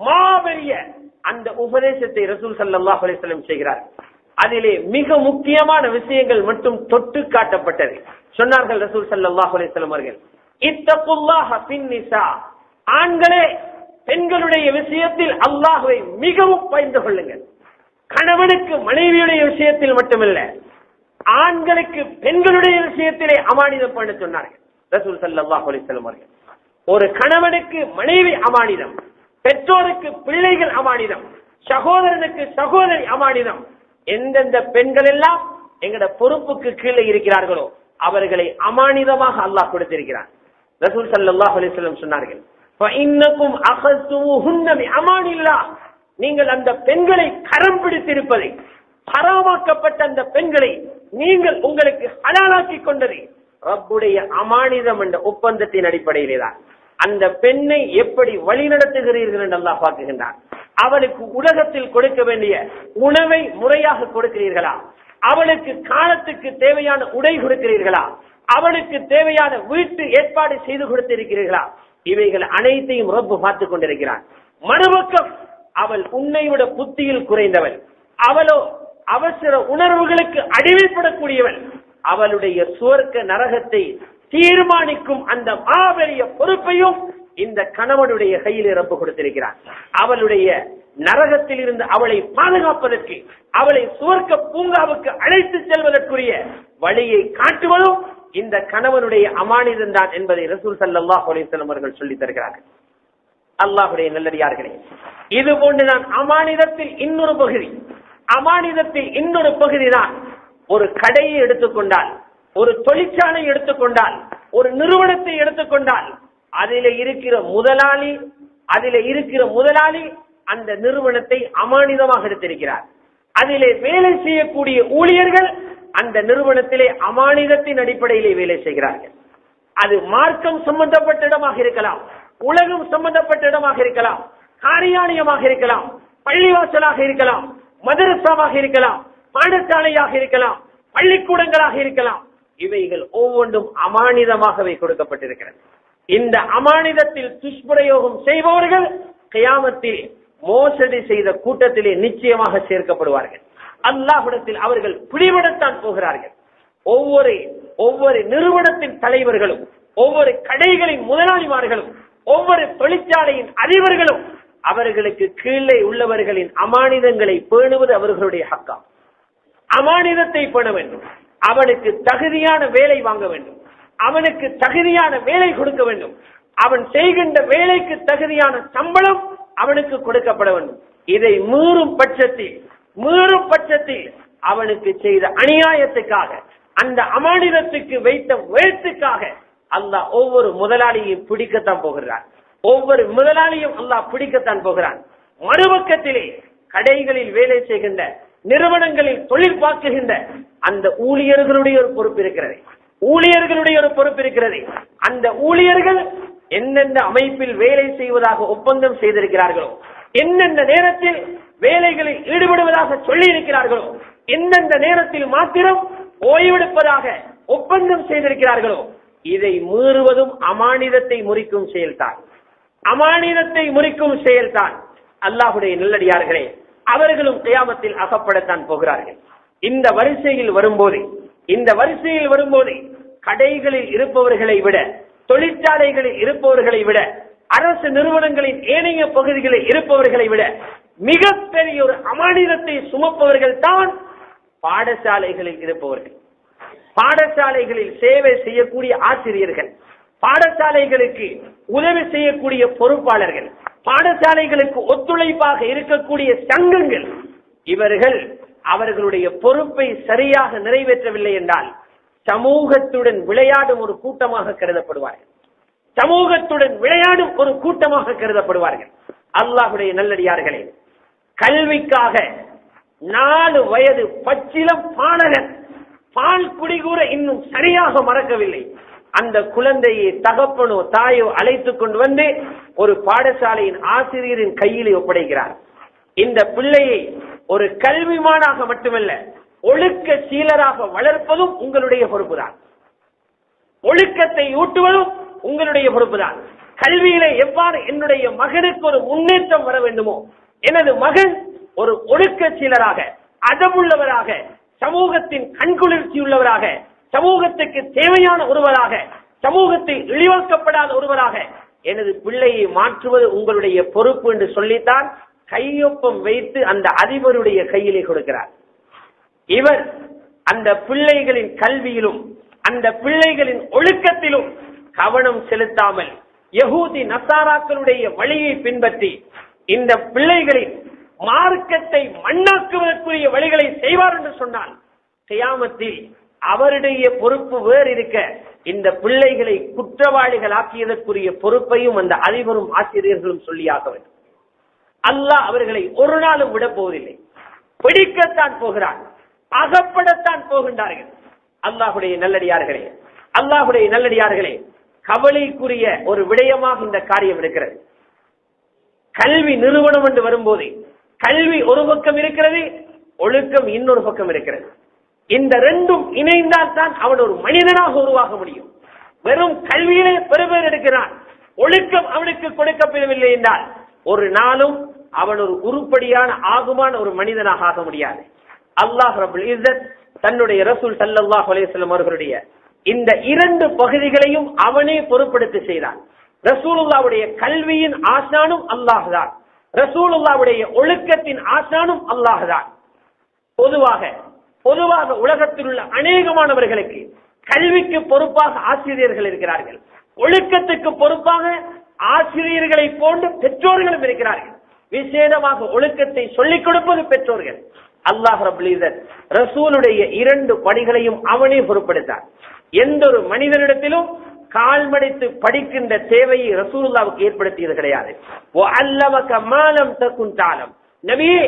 மாபெரிய அந்த உபதேசத்தை ரசூல் ஸல்லல்லாஹு அலைஹி வஸல்லம் செய்கிறார். அதிலே மிக முக்கியமான விஷயங்கள் மட்டும் தொட்டு காட்டப்பட்டது. சொன்னார்கள் ரசூல் ஸல்லல்லாஹு அலைஹி வஸல்லம் அவர்கள், இத்தகுல்லாஹ ஃபின் நிஸா, ஆண்களே பெண்களுடைய விஷயத்தில் அல்லாஹ்வை மிகவும் பயந்து கொள்ளுங்கள். கணவனுக்கு மனைவியுடைய விஷயத்தில் மட்டுமல்ல, ஆண்களுக்கு பெண்களுடைய விஷயத்திலே அமானிதம் பண்ண சொன்னார்கள் ரசூல் ஸல்லல்லாஹு அலைஹி வஸல்லம் அவர்கள். ஒரு கணவனுக்கு மனைவி அமானிதம், பெற்றோருக்கு பிள்ளைகள் அமானிதம், சகோதரனுக்கு சகோதரி அமானிதம். எந்தெந்த பெண்கள் எல்லாம் எங்கட பொறுப்புக்கு கீழே இருக்கிறார்களோ அவர்களை அமானிதமாக அல்லாஹ் கொடுத்திருக்கிறார். ரசூல் ஸல்லல்லாஹு அலைஹி வஸல்லம் சொன்னார்கள், ஃபஇன்னகும் அகதுஹுன்ன பிஅமானில்லாஹ், நீங்கள் அந்த பெண்களை கரம் பிடித்திருப்பதை, ஹராமாக்கப்பட்ட அந்த பெண்களை நீங்கள் உங்களுக்கு ஹலாலாக்கி கொண்டது ரப்புடைய அமானிதம் என்ற ஒப்பந்தத்தின் அடிப்படையிலே தான். அந்த பெண்ணை எப்படி வழி நடத்துகிறீர்கள் என்று அல்லாஹ் பார்க்கின்றார். அவளுக்கு உலகத்தில் கொடுக்க வேண்டிய உணவை முறையாக கொடுக்கிறீர்களா? அவளுக்கு காலத்துக்கு தேவையான உடை கொடுக்கிறீர்களா? அவளுக்கு தேவையான வீட்டு ஏற்பாடு செய்து கொடுத்திருக்கிறீர்களா? இவைகள் அனைத்தையும் ரப்பு பார்த்துக் கொண்டிருக்கிறார். மறுபக்கம் அவள் உன்னை விட புத்தியில் குறைந்தவள், அவளோ அவசர உணர்வுகளுக்கு அடிமைப்படக்கூடியவள். அவளுடைய சுவர்க்க நரகத்தை தீர்மானிக்கும் அந்த மாபெரிய பொறுப்பையும் இந்த கணவனுடைய கையிலே ரப்பு கொடுத்திருக்கிறார். அவளுடைய நரகத்தில் இருந்து அவளை பாதுகாப்பதற்கு, அவளை சுவர்க்க பூங்காவுக்கு அழைத்து செல்வதற்குரிய வழியை காட்டுவதும் இந்த கணவனுடைய அமானிதம் தான் என்பதை ரசூல் ஸல்லல்லாஹு அலைஹி வஸல்லம் அவர்கள் சொல்லித் தருகிறார்கள். அல்லாஹ்வுடைய நல்லடியார்களே, இது போன்றுதான் அமானிதத்தில் இன்னொரு பகுதி. அமானிதத்தில் இன்னொரு பகுதி தான் ஒரு கடையை எடுத்துக்கொண்டால், ஒரு தொழிற்சாலை எடுத்துக்கொண்டால், ஒரு நிறுவனத்தை எடுத்துக்கொண்டால், அதிலே இருக்கிற முதலாளி அந்த நிறுவனத்தை அமானிதமாக எடுத்திருக்கிறார். அதிலே வேலை செய்யக்கூடிய ஊழியர்கள் அந்த நிறுவனத்திலே அமானிதத்தின் அடிப்படையிலே வேலை செய்கிறார்கள். அது மார்க்கம் சம்பந்தப்பட்ட இடமாக இருக்கலாம், உலகம் சம்பந்தப்பட்ட இடமாக இருக்கலாம், காரியாலயமாக இருக்கலாம், பள்ளிவாசலாக இருக்கலாம், மதரசாவாக இருக்கலாம், பாடசாலையாக இருக்கலாம், பள்ளிக்கூடங்களாக இருக்கலாம். இவைகள் ஒவ்வொன்றும் அமானிதமாகவே கொடுக்கப்பட்டிருக்கிறது. இந்த அமானிதத்தில் துஷ்பிரயோகம் செய்பவர்கள் கியாமத்தில் மோசடி செய்த கூட்டத்திலே நிச்சயமாக சேர்க்கப்படுவார்கள். அல்லாஹ்விடத்தில் அவர்கள் பிடிபடத்தான் போகிறார்கள். ஒவ்வொரு நிறுவனத்தின் தலைவர்களும், ஒவ்வொரு கடைகளின் முதலாளிமார்களும், ஒவ்வொரு தொழிற்சாலையின் அதிபர்களும் அவர்களுக்கு கீழே உள்ளவர்களின் அமானிதங்களை பேணுவது அவர்களுடைய ஹக்கா. அமானிதத்தை பேண வேண்டும். அவனுக்கு தகுதியான வேலை வாங்க வேண்டும், அவனுக்கு தகுதியான வேலை கொடுக்க வேண்டும், அவன் செய்கின்ற வேலைக்கு தகுதியான சம்பளம் அவனுக்கு கொடுக்கப்பட வேண்டும். இதை மீறும் பட்சத்தில் அவனுக்கு செய்த அநியாயத்துக்காக, அந்த அமானிதத்துக்கு வைத்த வேட்டுக்காக அல்லாஹ் ஒவ்வொரு முதலாளியையும் பிடிக்கத்தான் போகிறான். ஒவ்வொரு முதலாளியும் அல்லாஹ் பிடிக்கத்தான் போகிறான். மறுபக்கத்திலே கடைகளில் வேலை செய்கின்ற, நிறுவனங்களில் தொழில் பார்க்குகின்ற அந்த ஊழியர்களுடைய ஒரு பொறுப்பு இருக்கிறது. ஊழியர்களுடைய ஒரு பொறுப்பு இருக்கிறது. அந்த ஊழியர்கள் எந்தெந்த அமைப்பில் வேலை செய்வதாக ஒப்பந்தம் செய்திருக்கிறார்களோ, எந்தெந்த நேரத்தில் வேலைகளில் ஈடுபடுவதாக சொல்லி இருக்கிறார்களோ, எந்தெந்த நேரத்தில் மாத்திரம் ஓய்வெடுப்பதாக ஒப்பந்தம் செய்திருக்கிறார்களோ, இதை மீறுவதும் அமானிதத்தை முறிக்கும் செயல்தான். அமானிதத்தை முறிக்கும் செயல்தான். அல்லாஹ்வுடைய நல்லடியார்களே, அவர்களும் கியாமத்தில் அகப்படத்தான் போகிறார்கள். இந்த வரிசையில் வரும்போது கடைகளில் இருப்பவர்களை விட, தொழிற்சாலைகளில் இருப்பவர்களை விட, அரசு நிறுவனங்களின் ஏனைய பகுதிகளில் இருப்பவர்களை விட மிகப்பெரிய ஒரு அமானிதத்தை சுமப்பவர்கள் தான் பாடசாலைகளில் இருப்பவர்கள். பாடசாலைகளில் சேவை செய்யக்கூடிய ஆசிரியர்கள், பாடசாலைகளுக்கு உதவி செய்யக்கூடிய பொறுப்பாளர்கள், பாடசாலைகளுக்கு ஒத்துழைப்பாக இருக்கக்கூடிய சங்கங்கள், இவர்கள் அவர்களுடைய பொறுப்பை சரியாக நிறைவேற்றவில்லை என்றால் சமூகத்துடன் விளையாடும் ஒரு கூட்டமாக கருதப்படுவார்கள். சமூகத்துடன் விளையாடும் ஒரு கூட்டமாக கருதப்படுவார்கள். அல்லாஹ்வுடைய நல்லடியார்களே, கல்விக்காக 4 வயது பச்சிளம் பாலகன் பால் குடிகூற இன்னும் சரியாக மறக்கவில்லை. அந்த குழந்தையை தகப்பனோ தாயோ அழைத்துக் கொண்டு வந்து ஒரு பாடசாலையின் ஆசிரியரின் கையிலே ஒப்படைக்கிறார். இந்த பிள்ளையை ஒரு கல்விமானாக மட்டுமல்ல, ஒழுக்க சீலராக வளர்ப்பதும் உங்களுடைய பொறுப்புதான். ஒழுக்கத்தை ஊட்டுவதும் உங்களுடைய பொறுப்புதான். கல்வியிலே எவ்வாறு என்னுடைய மகனுக்கு ஒரு முன்னேற்றம் வர வேண்டுமோ, எனது மகன் ஒரு ஒழுக்க சீலராக, அதமுள்ளவராக, சமூகத்தின் கண்குளிர்ச்சி உள்ளவராக, சமூகத்துக்கு தேவையான ஒருவராக, சமூகத்தை இழிவாக்கப்படாத ஒருவராக எனது பிள்ளையை மாற்றுவது உங்களுடைய பொறுப்பு என்று சொல்லித்தான் கையொப்பம் வைத்து அந்த அதிபருடைய கையிலே கொடுக்கிறார். இவர் அந்த பிள்ளைகளின் கல்வியிலும் அந்த பிள்ளைகளின் ஒழுக்கத்திலும் கவனம் செலுத்தாமல் யஹூதி நசாராக்களுடைய வழியை பின்பற்றி இந்த பிள்ளைகளின் மார்க்கத்தை மண்ணாக்குவதற்குரிய வழிகளை செய்வார் என்று சொன்னால் கியாமத்தில் அவருடைய பொறுப்பு வேறு இருக்க, இந்த பிள்ளைகளை குற்றவாளிகள் ஆக்கியதற்குரிய பொறுப்பையும் அந்த அதிபரும் ஆசிரியர்களும் சொல்லியாக வேண்டும். அல்லாஹ் அவர்களை ஒரு நாளும் விட போவதில்லை. பிடிக்கத்தான் போகிறார், அகப்படத்தான் போகின்றார்கள். அல்லாஹ்வுடைய நல்லடியார்களே, கவலைக்குரிய ஒரு விடயமாக இந்த காரியம் இருக்கிறது. கல்வி நிறுவனம் என்று வரும்போது கல்வி ஒரு பக்கம் இருக்கிறது, ஒழுக்கம் இன்னொரு பக்கம் இருக்கிறது. இந்த ரெண்டும் இணைந்தால் தான் அவன் ஒரு மனிதனாக உருவாக முடியும். வெறும் கல்வியிலே பெருபேர் எடுக்கிறான், ஒழுக்கம் அவனுக்கு கொடுக்கப்படவில்லை என்றால் ஒரு நாளும் அவன் ஒரு உருப்படியான ஆகுமான ஒரு மனிதனாக ஆக முடியாது. அல்லாஹ் ரப்புல் இஸ்ஸத் தன்னுடைய ரசூல் ஸல்லல்லாஹு அலைஹி வஸல்லம் அவர்களுடைய இந்த 2 பகுதிகளையும் அவனே பொறுப்படுத்தி செய்தான். ரசூலுல்லாஹ்வுடைய கல்வியின் ஆசானும் அல்லாஹ் தான், ரசூலுல்லாஹ்வுடைய ஒழுக்கத்தின் ஆசானும் அல்லாஹ் தான். பொதுவாக உலகத்தில் உள்ள அநேகமானவர்களுக்கு கல்விக்கு பொறுப்பாக ஆசிரியர்கள் இருக்கிறார்கள், ஒழுக்கத்துக்கு பொறுப்பாக ஆசிரியர்களை போன்று பெற்றோர்களும் இருக்கிறார்கள். விசேடமாக ஒழுக்கத்தை சொல்லிக் கொடுப்பது பெற்றோர்கள். அல்லாஹ் ரப்புல் இஸ்ஸத் ரசூலுடைய 2 படிகளையும் அவனே பொறுப்படுத்தார். எந்த ஒரு மனிதனிடத்திலும் கால் மடித்து படிக்கின்ற தேவையை ரசூலுல்லாஹ்வுக்கு ஏற்படுத்தியது கிடையாது. வஅல்லமக மா லம் தகுன் தஅலம், நபியே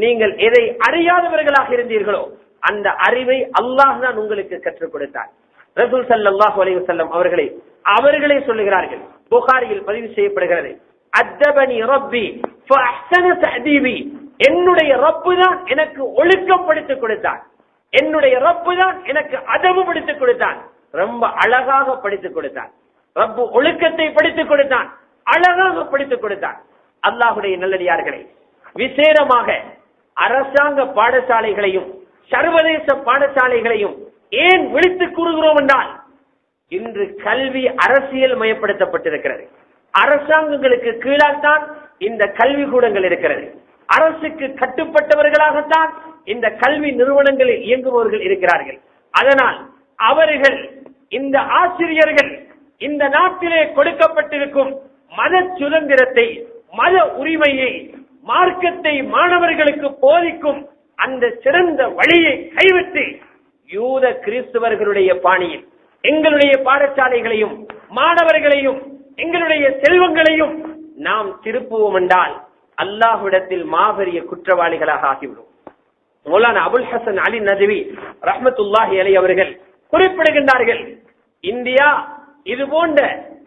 நீங்கள் எதை அறியாதவர்களாக இருந்தீர்களோ அந்த அறிவை அல்லாஹ் தான் உங்களுக்கு கற்றுக் கொடுத்தார். ரசூல் ஸல்லல்லாஹு அலைஹி வஸல்லம் அவர்களே சொல்லுகிறார்கள், புகாரியில் பதிவு செய்யப்படுகிறது, அத்தபனி ரப்பி ஃபஅஹ்ஸன தஅதீபி, என்னுடைய ரப்பு தான் எனக்கு ஒழுக்கம் படித்துக் கொடுத்தான், என்னுடைய ரப்பு தான் எனக்கு அதபு படித்துக் கொடுத்தான், ரொம்ப அழகாக படித்துக் கொடுத்தான். ரப்பு ஒழுக்கத்தை படித்துக் கொடுத்தான், அழகாக படித்துக் கொடுத்தான். அல்லாஹ்வுடைய நல்லடியார்களே, விசேடமாக அரசாங்க பாடசாலைகளையும் சர்வதேச பாடசாலைகளையும் ஏன் விழித்து கூறுகிறோம் என்றால், இன்று கல்வி அரசியல் மயப்படுத்தப்பட்டிருக்கிறது. அரசாங்கங்களுக்கு கீழால்தான் இந்த கல்வி கூடங்கள் இருக்கிறது. அரசுக்கு கட்டுப்பட்டவர்களாகத்தான் இந்த கல்வி நிறுவனங்களில் இயங்குபவர்கள் இருக்கிறார்கள். அதனால் அவர்கள், இந்த ஆசிரியர்கள் இந்த நாட்டிலே கொடுக்கப்பட்டிருக்கும் மத சுதந்திரத்தை, மத உரிமையை, மார்க்கத்தை மாணவர்களுக்கு போதிக்கும் அந்த சிறந்த வழியை கைவிட்டு யூத கிறிஸ்தவர்களுடைய பாணியில், எங்களுடைய பாடசாலைகளையும் மாணவர்களையும் எங்களுடைய செல்வங்களையும் நாம் திருப்புவோம் என்றால் அல்லாஹ்விடத்தில் மாபெரிய குற்றவாளிகளாக ஆகிவிடும். மௌலானா அபுல் ஹசன் அலி நஜவி ரஹ்மத்துல்லாஹி அலைஹி அவர்கள் குறிப்பிடுகின்றார்கள், இந்தியா இது போன்ற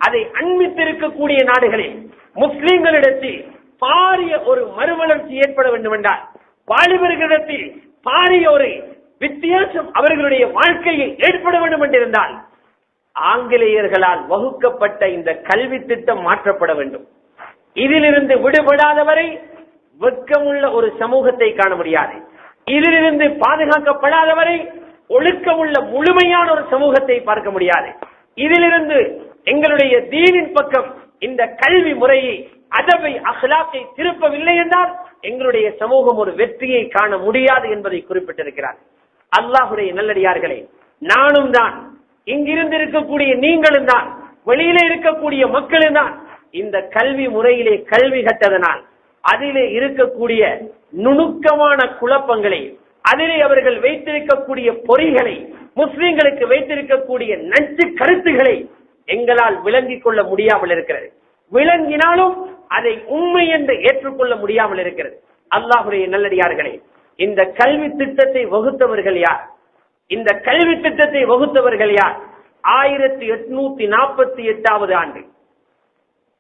அதை அண்மித்திருக்கக்கூடிய நாடுகளில் முஸ்லிம்களிடத்தில் பாரிய ஒரு மறுமலர்ச்சி ஏற்பட வேண்டும் என்றால், வாலிபர்களிடத்தில் பாரிய ஒரு வித்தியாசம் அவர்களுடைய வாழ்க்கையில் ஏற்பட வேண்டும் என்றிருந்தால், ஆங்கிலேயர்களால் வகுக்கப்பட்ட இந்த கல்வி திட்டம் மாற்றப்பட வேண்டும். இதிலிருந்து விடுபடாதவரை வெட்கமுள்ள ஒரு சமூகத்தை காண முடியாது. இதிலிருந்து பாதுகாக்கப்படாதவரை ஒழுக்கமுள்ள முழுமையான ஒரு சமூகத்தை பார்க்க முடியாது. இதிலிருந்து எங்களுடைய தீனின் பக்கம் இந்த கல்வி முறையை, அதபை, அஹ்லாக்கை திருப்பவில்லை என்றால் எங்களுடைய சமூகம் ஒரு வெற்றியை காண முடியாது என்பதை குறிப்பிட்டிருக்கிறார். அல்லாஹுடைய நல்லடியார்களே, நானும் தான், இங்கிருந்து இருக்கக்கூடிய நீங்களும் தான், வெளியிலே இருக்கக்கூடிய மக்களும் தான் இந்த கல்வி முறையிலே கல்வி கட்டதனால் அதிலே இருக்கக்கூடிய நுணுக்கமான குழப்பங்களை, அதிலே அவர்கள் வைத்திருக்கக்கூடிய பொறிகளை, முஸ்லிம்களுக்கு வைத்திருக்கக்கூடிய நச்சு கருத்துக்களை எங்களால் விளங்கிக் கொள்ள முடியாமல் இருக்கிறது. விளங்கினாலும் அதை உண்மை என்று ஏற்றுக்கொள்ள முடியாமல் இருக்கிறது. அல்லாஹுடைய நல்லடியார்களே, இந்த கல்வி திட்டத்தை வகுத்தவர்கள் யார்? இந்த கல்வி திட்டத்தை வகுத்தவர்கள் யார்? 1848 ஆண்டு,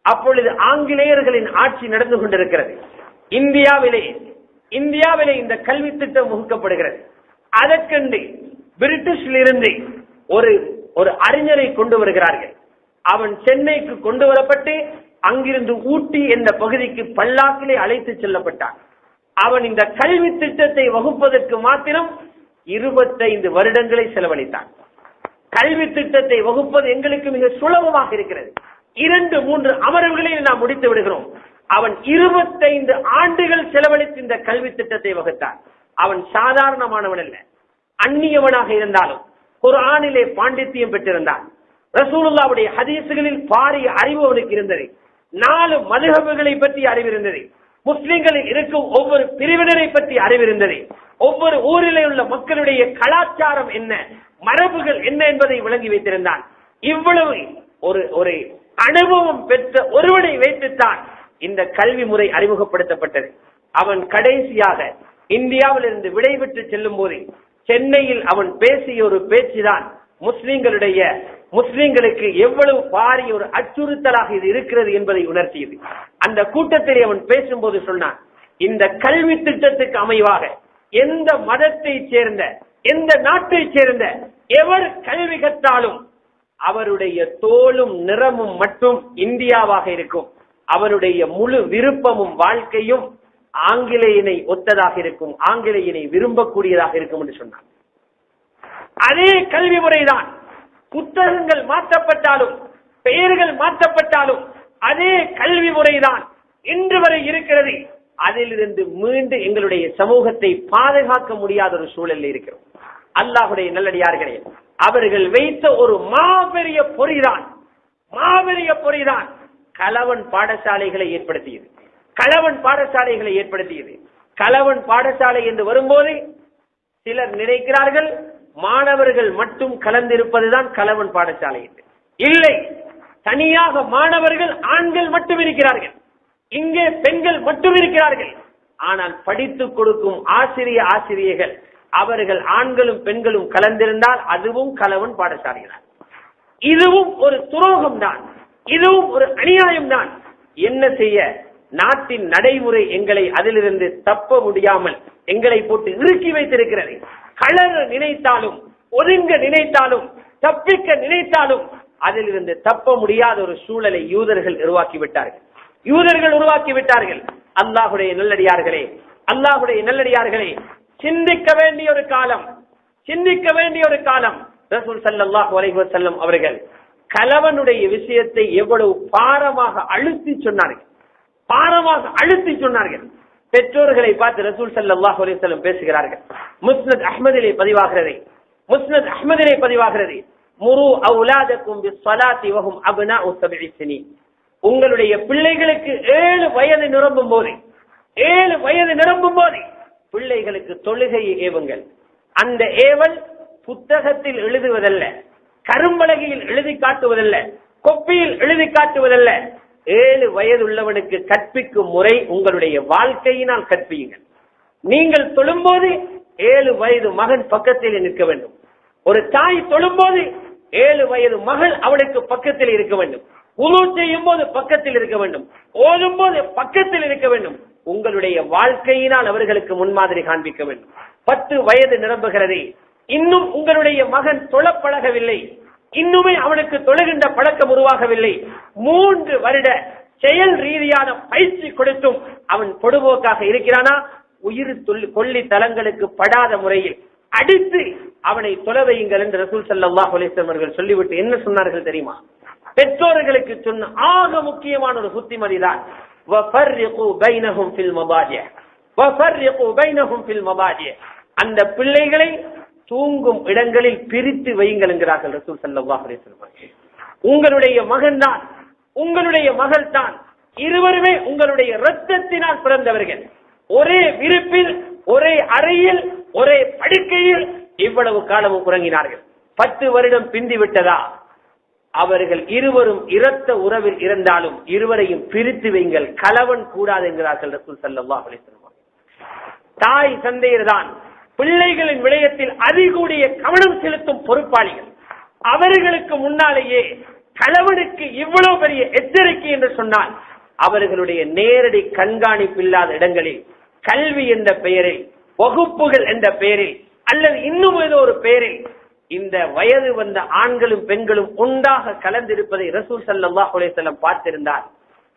அப்பொழுது ஆங்கிலேயர்களின் ஆட்சி நடந்து கொண்டிருக்கிறது. இந்தியாவிலே இந்த கல்வி திட்டம் வகுக்கப்படுகிறது. அதற்கென்று பிரிட்டிஷில் இருந்து ஒரு அறிஞரை கொண்டு வருகிறார்கள். அவன் சென்னைக்கு கொண்டு வரப்பட்டு அங்கிருந்து ஊட்டி என்ற பகுதிக்கு பல்லாக்கிலே அழைத்து செல்லப்பட்டான். அவன் இந்த கல்வி திட்டத்தை வகுப்பதற்கு மாத்திரம் 25 வருடங்களை செலவழித்தான். கல்வி திட்டத்தை வகுப்பது எங்களுக்கு மிக சுலபமாக இருக்கிறது. 2-3 அமர்வுகளில் நாம் முடித்து விடுகிறோம். அவன் 25 ஆண்டுகள் செலவழித்து இந்த கல்வி திட்டத்தை வகுத்தான். அவன் சாதாரணமானவன் அல்ல. அந்நியவனாக இருந்தாலும் குர்ஆனிலே பாண்டித்தியம் பெற்றிருந்தான். ரசூலுல்லாஹ்வுடைய ஹதீஸ்களில் பாரிய அறிவு அவனுக்கு இருந்தது. 4 மதுஹபுகளை பற்றி அறிவிருந்தது. முஸ்லிம்களில் இருக்கும் ஒவ்வொரு பிரிவினரை பற்றி அறிவிருந்தது. ஒவ்வொரு ஊரிலே உள்ள மக்களுடைய கலாச்சாரம் என்ன, மரபுகள் என்ன என்பதை விளங்கி வைத்திருந்தான். இவ்வளவு ஒரு அனுபவம் பெற்ற ஒருவனை வைத்துத்தான் இந்த கல்வி முறை அறிமுகப்படுத்தப்பட்டது. அவன் கடைசியாக இந்தியாவிலிருந்து விடைபெற்று செல்லும் போது சென்னையில் அவன் பேசிய ஒரு பேச்சுதான் முஸ்லிம்களுக்கு எவ்வளவு பாரிய ஒரு அச்சுறுத்தலாக இது இருக்கிறது என்பதை உணர்த்தியது. அந்த கூட்டத்தில் அவன் பேசும்போது சொன்னான், இந்த கல்வி திட்டத்துக்கு அமைவாக எந்த மதத்தை சேர்ந்த, எந்த நாட்டை சேர்ந்த எவர் கல்வி கற்றாலும் அவருடைய தோலும் நிறமும் மட்டும் இந்தியாவாக இருக்கும். அவருடைய முழு விருப்பமும் வாழ்க்கையும் ஆங்கிலேயனை ஒத்ததாக இருக்கும், ஆங்கிலேயனை விரும்பக்கூடியதாக இருக்கும் என்று சொன்னார். அதே கல்வி முறைதான். புத்தகங்கள் மாற்றப்பட்டாலும், பெயர்கள் மாற்றப்பட்டாலும் அதே கல்வி முறைதான் இன்று வரை இருக்கிறது. அதிலிருந்து மீண்டு எங்களுடைய சமூகத்தை பாதுகாக்க முடியாத ஒரு சூழலில் இருக்கிறோம். அல்லாஹ்வுடைய நல்லடியார்களே, அவர்கள் வைத்த ஒரு மாபெரிய பொறிதான் கலவன் பாடசாலைகளை ஏற்படுத்தியது. கலவன் பாடசாலை என்று வரும்போது சிலர் நினைக்கிறார்கள் மாணவர்கள் மட்டும் கலந்திருப்பதுதான் கலவன் பாடசாலை என்று. இல்லை, தனியாக மாணவர்கள் ஆண்கள் மட்டும் இருக்கிறார்கள், இங்கே பெண்கள் மட்டும் இருக்கிறார்கள். ஆனால் படித்துக் கொடுக்கும் ஆசிரியர்கள் அவர்கள் ஆண்களும் பெண்களும் கலந்திருந்தால் அதுவும் கலவன் பாடசாலை தான். இதுவும் ஒரு துரோகம் தான், இதுவும் ஒரு அநியாயம் தான். என்ன செய்ய? நாட்டின் நடைமுறை எங்களை அதிலிருந்து தப்ப முடியாமல் எங்களை போட்டு இறுக்கி வைத்திருக்கிறது. கலர நினைத்தாலும், ஒதுங்க நினைத்தாலும், தப்பிக்க நினைத்தாலும் அதிலிருந்து தப்ப முடியாத ஒரு சூழலை யூதர்கள் உருவாக்கிவிட்டார்கள். அல்லாஹ்வுடைய நல்லடியார்களே, சிந்திக்க வேண்டிய ஒரு காலம். ரசூல் ஸல்லல்லாஹு அலைஹி வஸல்லம் அவர்கள் கலவனுடைய விஷயத்தை எவ்வளவு பாரமாக அழுத்தி சொன்னார்கள். பெற்றோர்களை பார்த்து ரசூல் ஸல்லல்லாஹு அலைஹி வஸல்லம் பேசுகிறார்கள். முஸ்னத் அஹ்மதிலே பதிவாகிறது, முரு அவுலாதக்கும் பிஸ்ஸலாத்தி வஹும் அப்னாஉ 7 சினீன். உங்களுடைய பிள்ளைகளுக்கு 7 வயது நிரம்பும் போது பிள்ளைகளுக்கு தொழுகையை ஏவுங்கள். அந்த ஏவல் புத்தகத்தில் எழுதுவதல்ல, கரும்பலகையில் எழுதி காட்டுவதல்ல, கொப்பியில் எழுதி காட்டுவதல்ல. 7 வயது உள்ளவனுக்கு கற்பிக்கும் முறை உங்களுடைய வாழ்க்கையினால் கற்பியுங்கள். நீங்கள் தொழும்போது 7 வயது மகன் பக்கத்தில் நிற்க வேண்டும். ஒரு தாய் தொழும்போது 7 வயது மகள் அவனுக்கு பக்கத்தில் இருக்க வேண்டும். உது செய்யும் போது பக்கத்தில் இருக்க வேண்டும். ஓதும் போது பக்கத்தில் இருக்க வேண்டும். உங்களுடைய வாழ்க்கையினால் அவர்களுக்கு முன்மாதிரி காண்பிக்க வேண்டும். 10 வயது நிரம்புகிறது, இன்னும் உங்களுடைய மகன் தொழப் பழகவில்லை, இன்னுமே அவனுக்கு தொழுகின்ற பழக்கம் உருவாகவில்லை. 3 வருட செயல் ரீதியான பயிற்சி கொடுத்தும் அவன் பொடுபோக்காக இருக்கிறானா, உயிர் கொல்லி தலங்களுக்கு படாத முறையில் அடித்து அவனை தொலை வையுங்கள் என்று ரசூல் ஸல்லல்லாஹு அலைஹி வஸல்லம் அவர்கள் சொல்லிவிட்டு என்ன சொன்னார்கள் தெரியுமா? பெற்றோர்களுக்கு சொன்ன ஆக முக்கியமான ஒரு புத்திமதிதான், வஃபர்ரிகு பைனஹும் ஃபில் மபாஜி, வஃபர்ரிகு பைனஹும் ஃபில் மபாஜி. அந்த பிள்ளைகளை தூங்கும் இடங்களில் பிரித்து வையுங்கள் என்கிறார்கள் ரசூல் ஸல்லல்லாஹு அலைஹி வஸல்லம். உங்களுடைய மகன் தான், உங்களுடைய மகள் தான், இருவருமே உங்களுடைய இரத்தத்தினால் பிறந்தவர்கள். ஒரே விருப்பில், ஒரே அறையில், ஒரே படுக்கையில் இவ்வளவு காலமும் உறங்கினார்கள். 10 வருடம் பிந்தி விட்டதா? அவர்கள் இருவரும் இரத்த உறவில் இருந்தாலும் இருவரையும் பிரித்து வைங்கள், கலவன் கூடாது என்கிறார்கள் ரசூல் ஸல்லல்லாஹு அலைஹி வஸல்லம். தாய் தந்தையர் தான் பிள்ளைகளின் விடயத்தில் அதிகூடிய கவனம் செலுத்தும் பொறுப்பாளிகள். அவர்களுக்கு முன்னாலேயே கலவனுக்கு இவ்வளவு பெரிய எச்சரிக்கை என்று சொன்னால், அவர்களுடைய நேரடி கண்காணிப்பு இல்லாத இடங்களில் கல்வி என்ற பெயரில், வகுப்புகள் என்ற பெயரில், அல்லது இன்னும் ஏதோ ஒரு பெயரில் இந்த வயது வந்த ஆண்களும் பெண்களும் ஒன்றாக கலந்திருப்பதை ரசூல் ஸல்லல்லாஹு அலைஹி வஸல்லம் பார்த்திருந்தால்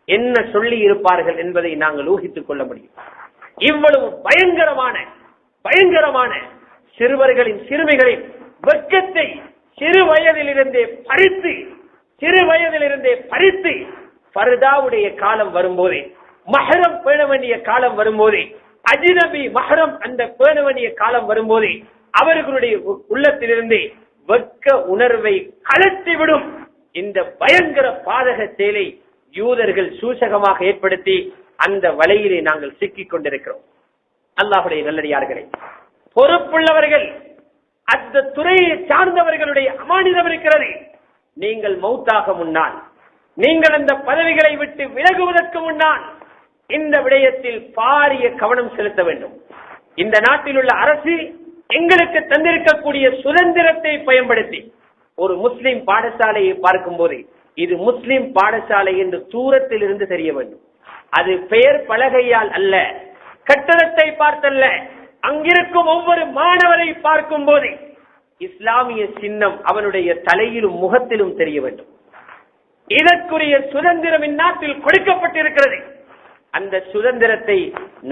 என்ன சொல்லி இருப்பார்கள் என்பதை நாங்கள் ஊகித்துக் கொள்ள முடியும். இவ்வளவு பயங்கரமான சிறுவர்களின் சிறுமிகளின் வெட்கத்தை சிறு வயதிலிருந்தே பறித்து ஃபர்தாவுடைய காலம் வரும்போதே, மஹரம் பேண வேண்டிய காலம் வரும்போதே, அஜ்னபி மஹரம் அந்த பேண வேண்டிய காலம் வரும்போதே அவர்களுடைய உள்ளத்திலிருந்து வெட்க உணர்வை கலத்திவிடும் இந்த பயங்கர பாதக செயலை யூதர்கள் சூசகமாக ஏற்படுத்தி அந்த வலையிலே நாங்கள் சிக்கிக் கொண்டிருக்கிறோம். அல்லாஹ்வுடைய நல்லடியார்களே, பொறுப்புள்ளவர்கள், அந்த துறையை சார்ந்தவர்களுடைய அமானிதம் இருக்கிறது. நீங்கள் மௌத்தாக முன்னால், நீங்கள் அந்த பதவிகளை விட்டு விலகுவதற்கு முன்னால் இந்த விடயத்தில் பாரிய கவனம் செலுத்த வேண்டும். இந்த நாட்டில் உள்ள அரசு எங்களுக்கு தந்திருக்கக்கூடிய சுதந்திரத்தை பயன்படுத்தி ஒரு முஸ்லிம் பாடசாலையை பார்க்கும் போது இது முஸ்லிம் பாடசாலை என்று தூரத்தில் இருந்து தெரிய வேண்டும். அது பெயர் பலகையால் அல்ல, கட்டடத்தை பார்த்தல்ல, அங்கிருக்கும் ஒவ்வொரு மாணவரை பார்க்கும் போது இஸ்லாமிய சின்னம் அவனுடைய தலையிலும் முகத்திலும் தெரிய வேண்டும். இதற்குரிய சுதந்திரம் இந்நாட்டில் கொடுக்கப்பட்டிருக்கிறது. அந்த சுதந்திரத்தை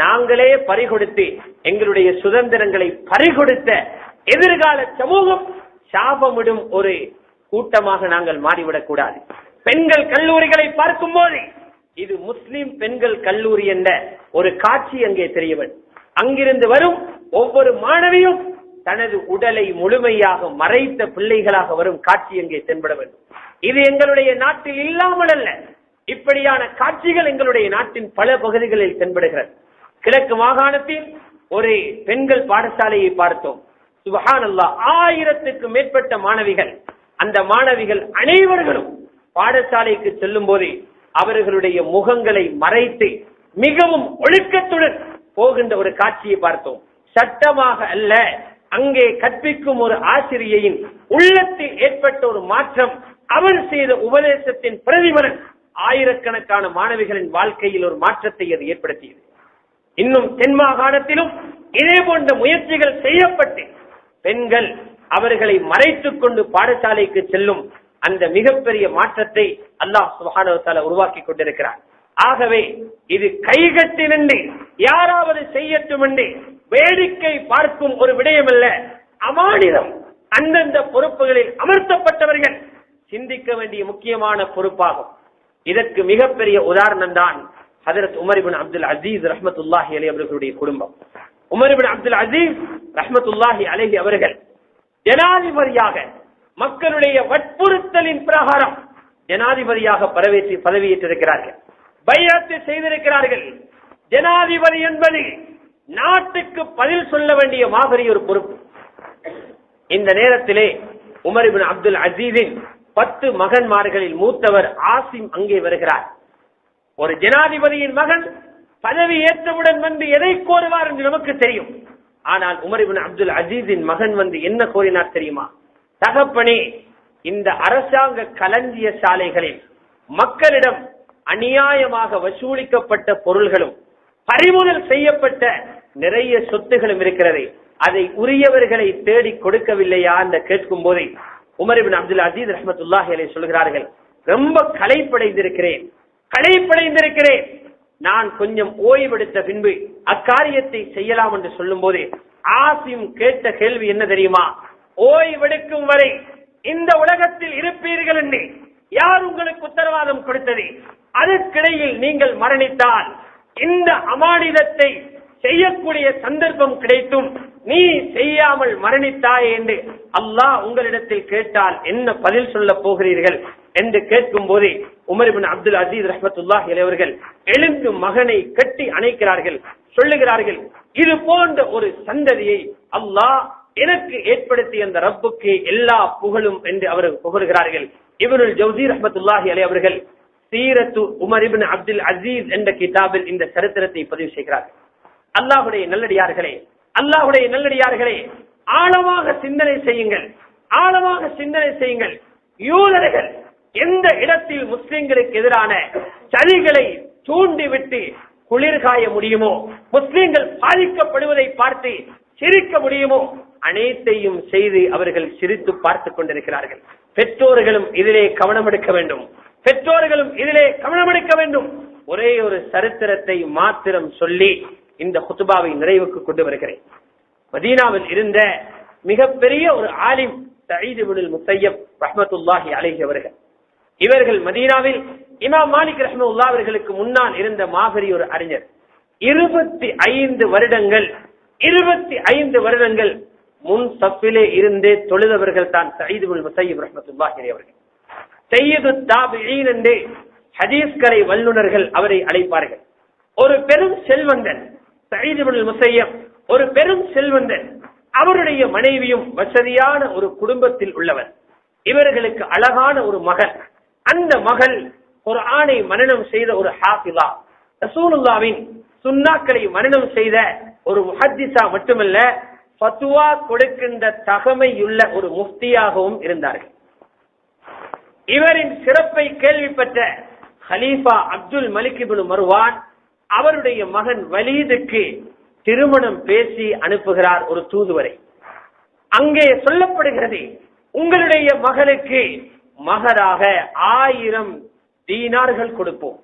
நாங்களே பறிகொடுத்து எங்களுடைய சுதந்திரங்களை பறிகொடுத்த எதிர்கால சமூகம் சாபமிடும் ஒரு கூட்டமாக நாங்கள் மாறிவிடக் கூடாது. பெண்கள் கல்லூரிகளை பார்க்கும் போது இது முஸ்லிம் பெண்கள் கல்லூரி என்ற ஒரு காட்சி அங்கே தெரிய வேண்டும். அங்கிருந்து வரும் ஒவ்வொரு மாணவியும் தனது உடலை முழுமையாக மறைத்த பிள்ளைகளாக வரும் காட்சி அங்கே தென்பட வேண்டும். இது எங்களுடைய நாட்டில் இல்லாமல் அல்ல, இப்படியான காட்சிகள் எங்களுடைய நாட்டின் பல பகுதிகளில் தென்படுகிறது. கிழக்கு மாகாணத்தில் ஒரு பெண்கள் பாடசாலையை பார்த்தோம். சுப்ஹானல்லாஹ், 1000க்கு மேற்பட்ட மாணவிகள். அந்த மாணவிகள் அனைவர்களும் பாடசாலைக்கு செல்லும் போது அவர்களுடைய முகங்களை மறைத்து மிகவும் ஒழுக்கத்துடன் போகின்ற ஒரு காட்சியை பார்த்தோம். சட்டமாக அல்ல, அங்கே கற்பிக்கும் ஒரு ஆசிரியையின் உள்ளத்தில் ஏற்பட்ட ஒரு மாற்றம், அவள் செய்த உபதேசத்தின் பிரதிபலன் ஆயிரக்கணக்கான மாணவிகளின் வாழ்க்கையில் ஒரு மாற்றத்தை அது ஏற்படுத்தியது. இன்னும் தென் மாகாணத்திலும் இதே போன்ற முயற்சிகள் செய்யப்பட்டு பெண்கள் அவர்களை மறைத்துக் கொண்டு பாடசாலைக்கு செல்லும் அந்த மிகப்பெரிய மாற்றத்தை அல்லாஹ் சுப்ஹானஹு வ தஆலா உருவாக்கி கொண்டிருக்கிறார். ஆகவே இது கைகட்டி நின்று யாராவது செய்யட்டும் என்று வேடிக்கை பார்க்கும் ஒரு விடயமல்ல, அமானிதம். அந்தந்த பொறுப்புகளில் அமர்த்தப்பட்டவர்கள் சிந்திக்க வேண்டிய முக்கியமான பொறுப்பாகும். இதற்கு மிகப்பெரிய உதாரணம் தான் ஹஜ்ரத் உமர் இப்னு அப்துல் அசீஸ் ரஹ்மத்துல்லாஹி அலைஹி அவர்களுடைய குடும்பம். உமர் இப்னு அப்துல் அசீஸ் ரஹ்மத்துல்லாஹி அலைஹி அவர்கள் ஜனாதிபதியாக மக்களுடைய வற்புறுத்தலின் பிரகாரம் ஜனாதிபதியாக பதவியேற்றிருக்கிறார்கள், பைஅத் செய்திருக்கிறார்கள். ஜனாதிபதி என்பது நாட்டுக்கு பதில் சொல்ல வேண்டிய மாபெரிய ஒரு பொறுப்பு. இந்த நேரத்திலே உமர் இப்னு அப்துல் அசீஸின் 10 மகன்மார்களில் மூத்தவர் ஆசிம் அங்கே வருகிறார். ஒரு ஜனாதிபதியின் மகன் பதவி ஏற்றவுடன் வந்து எதை கோருவார் என்று நமக்கு தெரியும். ஆனால் உமர் இப்னு அப்துல் அசீஸின் மகன் வந்து என்ன கோரினார் தெரியுமா? தகப்பனே, இந்த அரசாங்க களஞ்சிய சாலைகளில் மக்களிடம் அநியாயமாக வசூலிக்கப்பட்ட பொருள்களும் பறிமுதல் செய்யப்பட்ட நிறைய சொத்துகளும் இருக்கிறது, அதை உரியவர்களை தேடி கொடுக்கவில்லையா என்று கேட்கும் போது உமர் இப்னு அப்துல் அசீஸ் ரஹ்மத்துல்லாஹி அலைஹி சொல்கிறார்கள், ரொம்ப களைப்படைந்திருக்கிறேன், நான் கொஞ்சம் ஓய்வெடுத்த பின்பு அக்காரியத்தை செய்யலாம் என்று சொல்லும் போது ஆசிம் கேட்ட கேள்வி என்ன தெரியுமா? ஓய்வெடுக்கும் வரை இந்த உலகத்தில் இருப்பீர்கள் என்று யார் உங்களுக்கு உத்தரவாதம் கொடுத்தது? அதற்கிடையில் நீங்கள் மரணித்தால் இந்த அமானிதத்தை செய்யக்கூடிய சந்தர்ப்பம் கிடைத்தும் நீ செய்யாமல் மரணித்தாய் என்று அல்லாஹ் உங்களிடத்தில் கேட்டால் என்ன பதில் சொல்ல போகிறீர்கள் என்று கேட்கும் போது உமர் இப்னு அப்துல் அசீஸ் ரஹ்மத்துல்லாஹி அலைஹி அவர்கள் எழுந்து மகனை கட்டி அணைக்கிறார்கள். சொல்லுகிறார்கள், இது போன்ற ஒரு சந்ததியை அல்லாஹ் எனக்கு ஏற்படுத்திய அந்த ரப்புக்கு எல்லா புகழும் என்று அவர்கள் புகழுகிறார்கள். இப்னுல் ஜௌசி ரஹ்மத்துல்லாஹி அலைஹி அவர்கள் சீரத்து உமர் இப்னு அப்துல் அசீஸ் என்ற கிதாபில் இந்த சரித்திரத்தை பதிவு செய்கிறார்கள். அல்லாஹ்வுடைய நல்லடியார்களே, ஆழமாக சிந்தனை செய்யுங்கள். யூதர்கள் எந்த இடத்தில் முஸ்லிம்களுக்கு எதிரான சதிகளை தூண்டிவிட்டு குளிர்காய முடியுமோ, முஸ்லிம்கள் பாதிக்கப்படுவதை பார்த்து சிரிக்க முடியுமோ, அனைத்தையும் செய்து அவர்கள் சிரித்து பார்த்துக் கொண்டிருக்கிறார்கள். பெற்றோர்களும் இதிலே கவனம் எடுக்க வேண்டும். ஒரே ஒரு சரித்திரத்தை மாத்திரம் சொல்லி இந்த குத்துபாவை நிறைவுக்கு கொண்டு வருகிறேன். மதீனாவில் இருந்த மிகப்பெரிய ஒரு ஆலிம் சயீத் இப்னுல் முஸையப் ரஹ்மத்துல்லாஹி அலைஹி அவர்கள். இவர்கள் மதீனாவில் இமாம் மாலிக் ரஹ்மத்துல்லாஹி அவர்களுக்கு முன்னால் இருந்த மாபெரிய ஒரு அறிஞர். 25 வருடங்கள் முன் சஃபிலே இருந்தே தொழுதவர்கள் தான் சயீத் இப்னுல் முஸையப் ரஹ்மத்துல்லாஹி அலைஹி அவர்கள். சையது தாபிஈன் என்று ஹதீஸ்கலை வல்லுநர்கள் அவரை அழைப்பார்கள். ஒரு பெரும் செல்வந்தன் சயீத் இப்னுல் முஸையப், ஒரு பெரும் செல்வந்தன். அவருடைய மனைவியும் வசதியான ஒரு குடும்பத்தில் உள்ளவர். இவர்களுக்கு அழகான ஒரு மகள். அந்த மகள் குர்ஆனை மனனம் செய்த ஒரு ஹாஃபிலா, ரசூலுல்லாஹ்வின் சுன்னாக்களை மனனம் செய்த ஒரு முஹத்திஸா மட்டுமல்ல, ஃபத்வா கொடுக்கின்ற தகமையுள்ள ஒரு முஃப்தியாகவும் இருந்தார்கள். இவரின் சிறப்பை கேள்விப்பட்ட ஹலீஃபா அப்துல் மலிக் இப்னு மர்வான் அவருடைய மகன் வலீதுக்கு திருமணம் பேசி அனுப்புகிறார் ஒரு தூதுவரை. அங்கே சொல்லப்படுகிறது, உங்களுடைய மகளுக்கு மகராக 1000 தீனார்கள் கொடுப்போம்,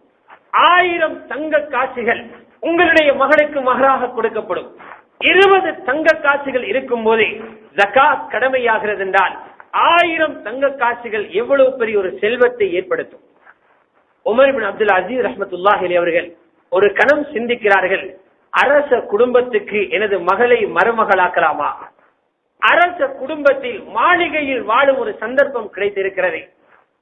1000 தங்க காசுகள் உங்களுடைய மகளுக்கு மகராக கொடுக்கப்படும். 20 தங்க காசுகள் இருக்கும் போதே ஜகாத் கடமையாகிறது என்றால் 1000 தங்க காசுகள் எவ்வளவு பெரிய ஒரு செல்வத்தை ஏற்படுத்தும். உமர் இப்னு அப்துல் அசீஸ் ரஹ்மத்துல்லாஹி அலைஹி அவர்கள் ஒரு கணம் சிந்திக்கிறார்கள், அரச குடும்பத்துக்கு எனது மகளை மருமகளாக்கலாமா? அரச குடும்பத்தில் மாளிகையில் வாழும் ஒரு சந்தர்ப்பம் கிடைத்திருக்கிறது.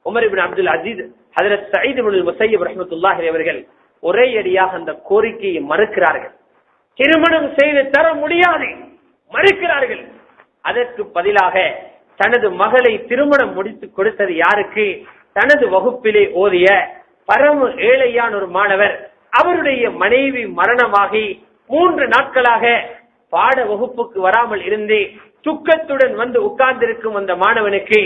உமர் இப்னு அப்துல் அசீஸ் ஹஜ்ரத் சயீத் இப்னுல் முஸையப் ரஹ்மத்துல்லாஹி அலைஹி அவர்கள் ஒரே அடியாக அந்த கோரிக்கையை மறுக்கிறார்கள். திருமணம் செய்து தர முடியாது, மறுக்கிறார்கள். அதற்கு பதிலாக தனது மகளை திருமணம் முடித்து கொடுத்தது யாருக்கு? தனது வகுப்பிலே ஓதிய பரம ஏழையான ஒரு மாணவர். அவருடைய மனைவி மரணமாகி 3 நாட்களாக பாட வகுப்புக்கு வராமல் இருந்து துக்கத்துடன் வந்து உட்கார்ந்திருக்கும் அந்த மாணவனுக்கு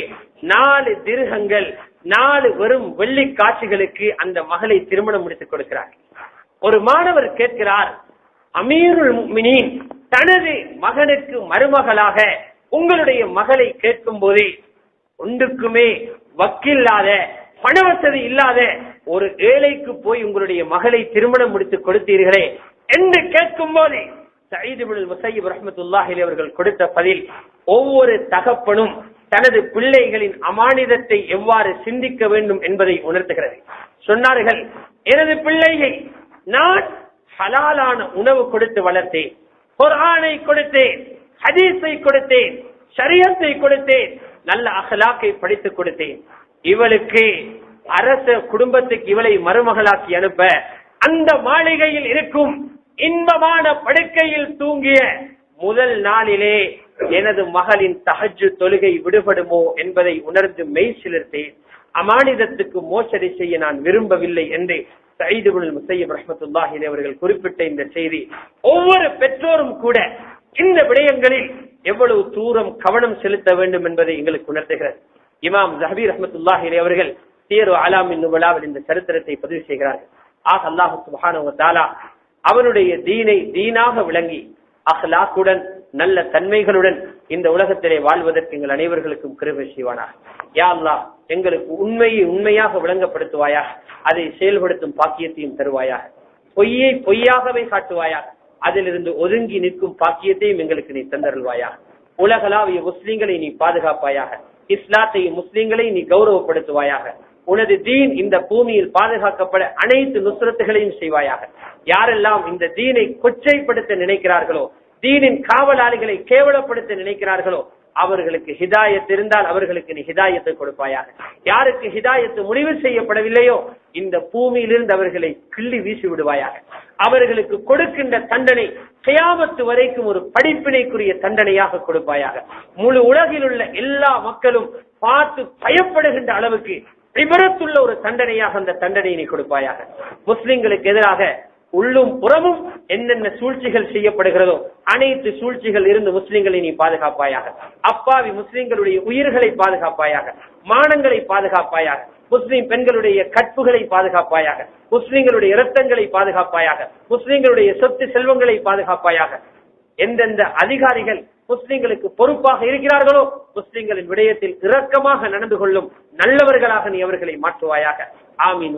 4 திர்ஹங்கள், 4 வெறும் வெள்ளி காசுகளுக்கு அந்த மகளை திருமணம் முடித்துக் கொடுக்கிறார். ஒரு மாணவர் கேட்கிறார், அமீருல் முஃமினீன் தனது மகனுக்கு மருமகளாக உங்களுடைய மகளை கேட்கும் போது ஒன்றுக்குமே வக்கில்லாத, பணவசதி இல்லாத ஒரு ஏழைக்கு போய் உங்களுடைய மகளை திருமணம் முடித்து கொடுத்தீர்களே என்று கேட்கும் போது சயீத் இப்னுல் முஸையப் ரஹ்மத்துல்லாஹி அலைஹி அவர்கள் கொடுத்த பதில் ஒவ்வொரு தகப்பனும் தனது பிள்ளைகளின் அமானிதத்தை எவ்வாறு சிந்திக்க வேண்டும் என்பதை உணர்த்துகிறது. சொன்னார்கள், எனது பிள்ளையை நான் ஹலாலான உணவு கொடுத்து வளர்த்தேன், குர்ஆனை கொடுத்தேன், ஹதீஸை கொடுத்தேன், ஷரியத்தை கொடுத்தேன், நல்ல அஹ்லாக்கை படித்துக் கொடுத்தேன். இவளுக்கு அரச குடும்பத்துக்கு இவளை மருமகளாக்கி அனுப்ப அந்த மாளிகையில் இருக்கும் இன்பமான படுக்கையில் தூங்கிய முதல் நாளிலே எனது மகளின் தஹஜ்ஜு தொழுகை விடுபடுமோ என்பதை உணர்ந்து மெய் சிலிர்த்தேன். அமானிதத்துக்கு மோசடி செய்ய நான் விரும்பவில்லை என்று சயீத் இப்னுல் முஸையிப் ரஹ்மத்துல்லாஹி அலைஹி அவர்கள் குறிப்பிட்ட இந்த செய்தி ஒவ்வொரு பெற்றோரும் கூட இந்த விடயங்களில் எவ்வளவு தூரம் கவனம் செலுத்த வேண்டும் என்பதை எங்களுக்கு உணர்த்துகிறது. இமாம் ஸஹபி ரஹ்மத்துல்லாஹி அலைஹி அவர்கள் சீரு அலாமின் நுபலாவில் இந்த சரித்திரத்தை பதிவு செய்கிறார்கள். அல்லாஹ் சுப்ஹானஹு வ தஆலா அவனுடைய தீனை தீனாக விளங்கி அஹ்லாக்குடன் நல்ல தன்மைகளுடன் இந்த உலகத்திலே வாழ்வதற்கு எங்கள் அனைவர்களுக்கும் கிருபை செய்வானாக. யா அல்லாஹ் எங்களுக்கு உண்மையை உண்மையாக விளங்கப்படுத்துவாயாக, அதை செயல்படுத்தும் பாக்கியத்தையும் தருவாயாக. பொய்யை பொய்யாகவே காட்டுவாயாக, அதிலிருந்து ஒதுங்கி நிற்கும் பாக்கியத்தையும் எங்களுக்கு நீ தந்தருள்வாயாக. உலகளாவிய முஸ்லிம்களை நீ பாதுகாப்பாயாக, இஸ்லாத்தையும் முஸ்லிம்களை நீ கௌரவப்படுத்துவாயாக. உனது தீன் இந்த பூமியில் பாதுகாக்கப்பட அனைத்து நுஸ்ரத்துகளையும் செய்வாயாக. யாரெல்லாம் இந்த தீனை கொச்சைப்படுத்த நினைக்கிறார்களோ, தீனின் காவலாளிகளை கேவலப்படுத்த நினைக்கிறார்களோ, அவர்களுக்கு ஹிதாயத் இருந்தால் அவர்களுக்கு நீ ஹிதாயத்தை கொடுப்பாயாக. யாருக்கு ஹிதாயத்து முடிவு செய்யப்படவில்லையோ இந்த பூமியிலிருந்து அவர்களை கிள்ளி வீசி விடுவாயாக. அவர்களுக்கு கொடுக்கின்ற தண்டனை கியாமத்து வரைக்கும் ஒரு படிப்பினைக்குரிய தண்டனையாக கொடுப்பாயாக. முழு உலகில் உள்ள எல்லா மக்களும் பார்த்து பயப்படுகின்ற அளவுக்கு விபரத்துள்ள ஒரு தண்டனையாக அந்த தண்டனையை நீ கொடுப்பாயாக. முஸ்லிம்களுக்கு எதிராக உள்ளும் புறமும் என்னென்ன சூழ்ச்சிகள் செய்யப்படுகிறதோ அனைத்து சூழ்ச்சிகள் இருந்து முஸ்லிம்களை நீ பாதுகாப்பாயாக. அப்பாவி முஸ்லிம்களுடைய உயிர்களை பாதுகாப்பாயாக, மானங்களை பாதுகாப்பாயாக, முஸ்லிம் பெண்களுடைய கற்புகளை பாதுகாப்பாயாக, முஸ்லிம்களுடைய இரத்தங்களை பாதுகாப்பாயாக, முஸ்லிம்களுடைய சொத்து செல்வங்களை பாதுகாப்பாயாக. எந்தெந்த அதிகாரிகள் முஸ்லிம்களுக்கு பொறுப்பாக இருக்கிறார்களோ முஸ்லிம்களின் விடயத்தில் இரக்கமாக நடந்து கொள்ளும் நல்லவர்களாக நீ அவர்களை மாற்றுவாயாக. ஆமீன்.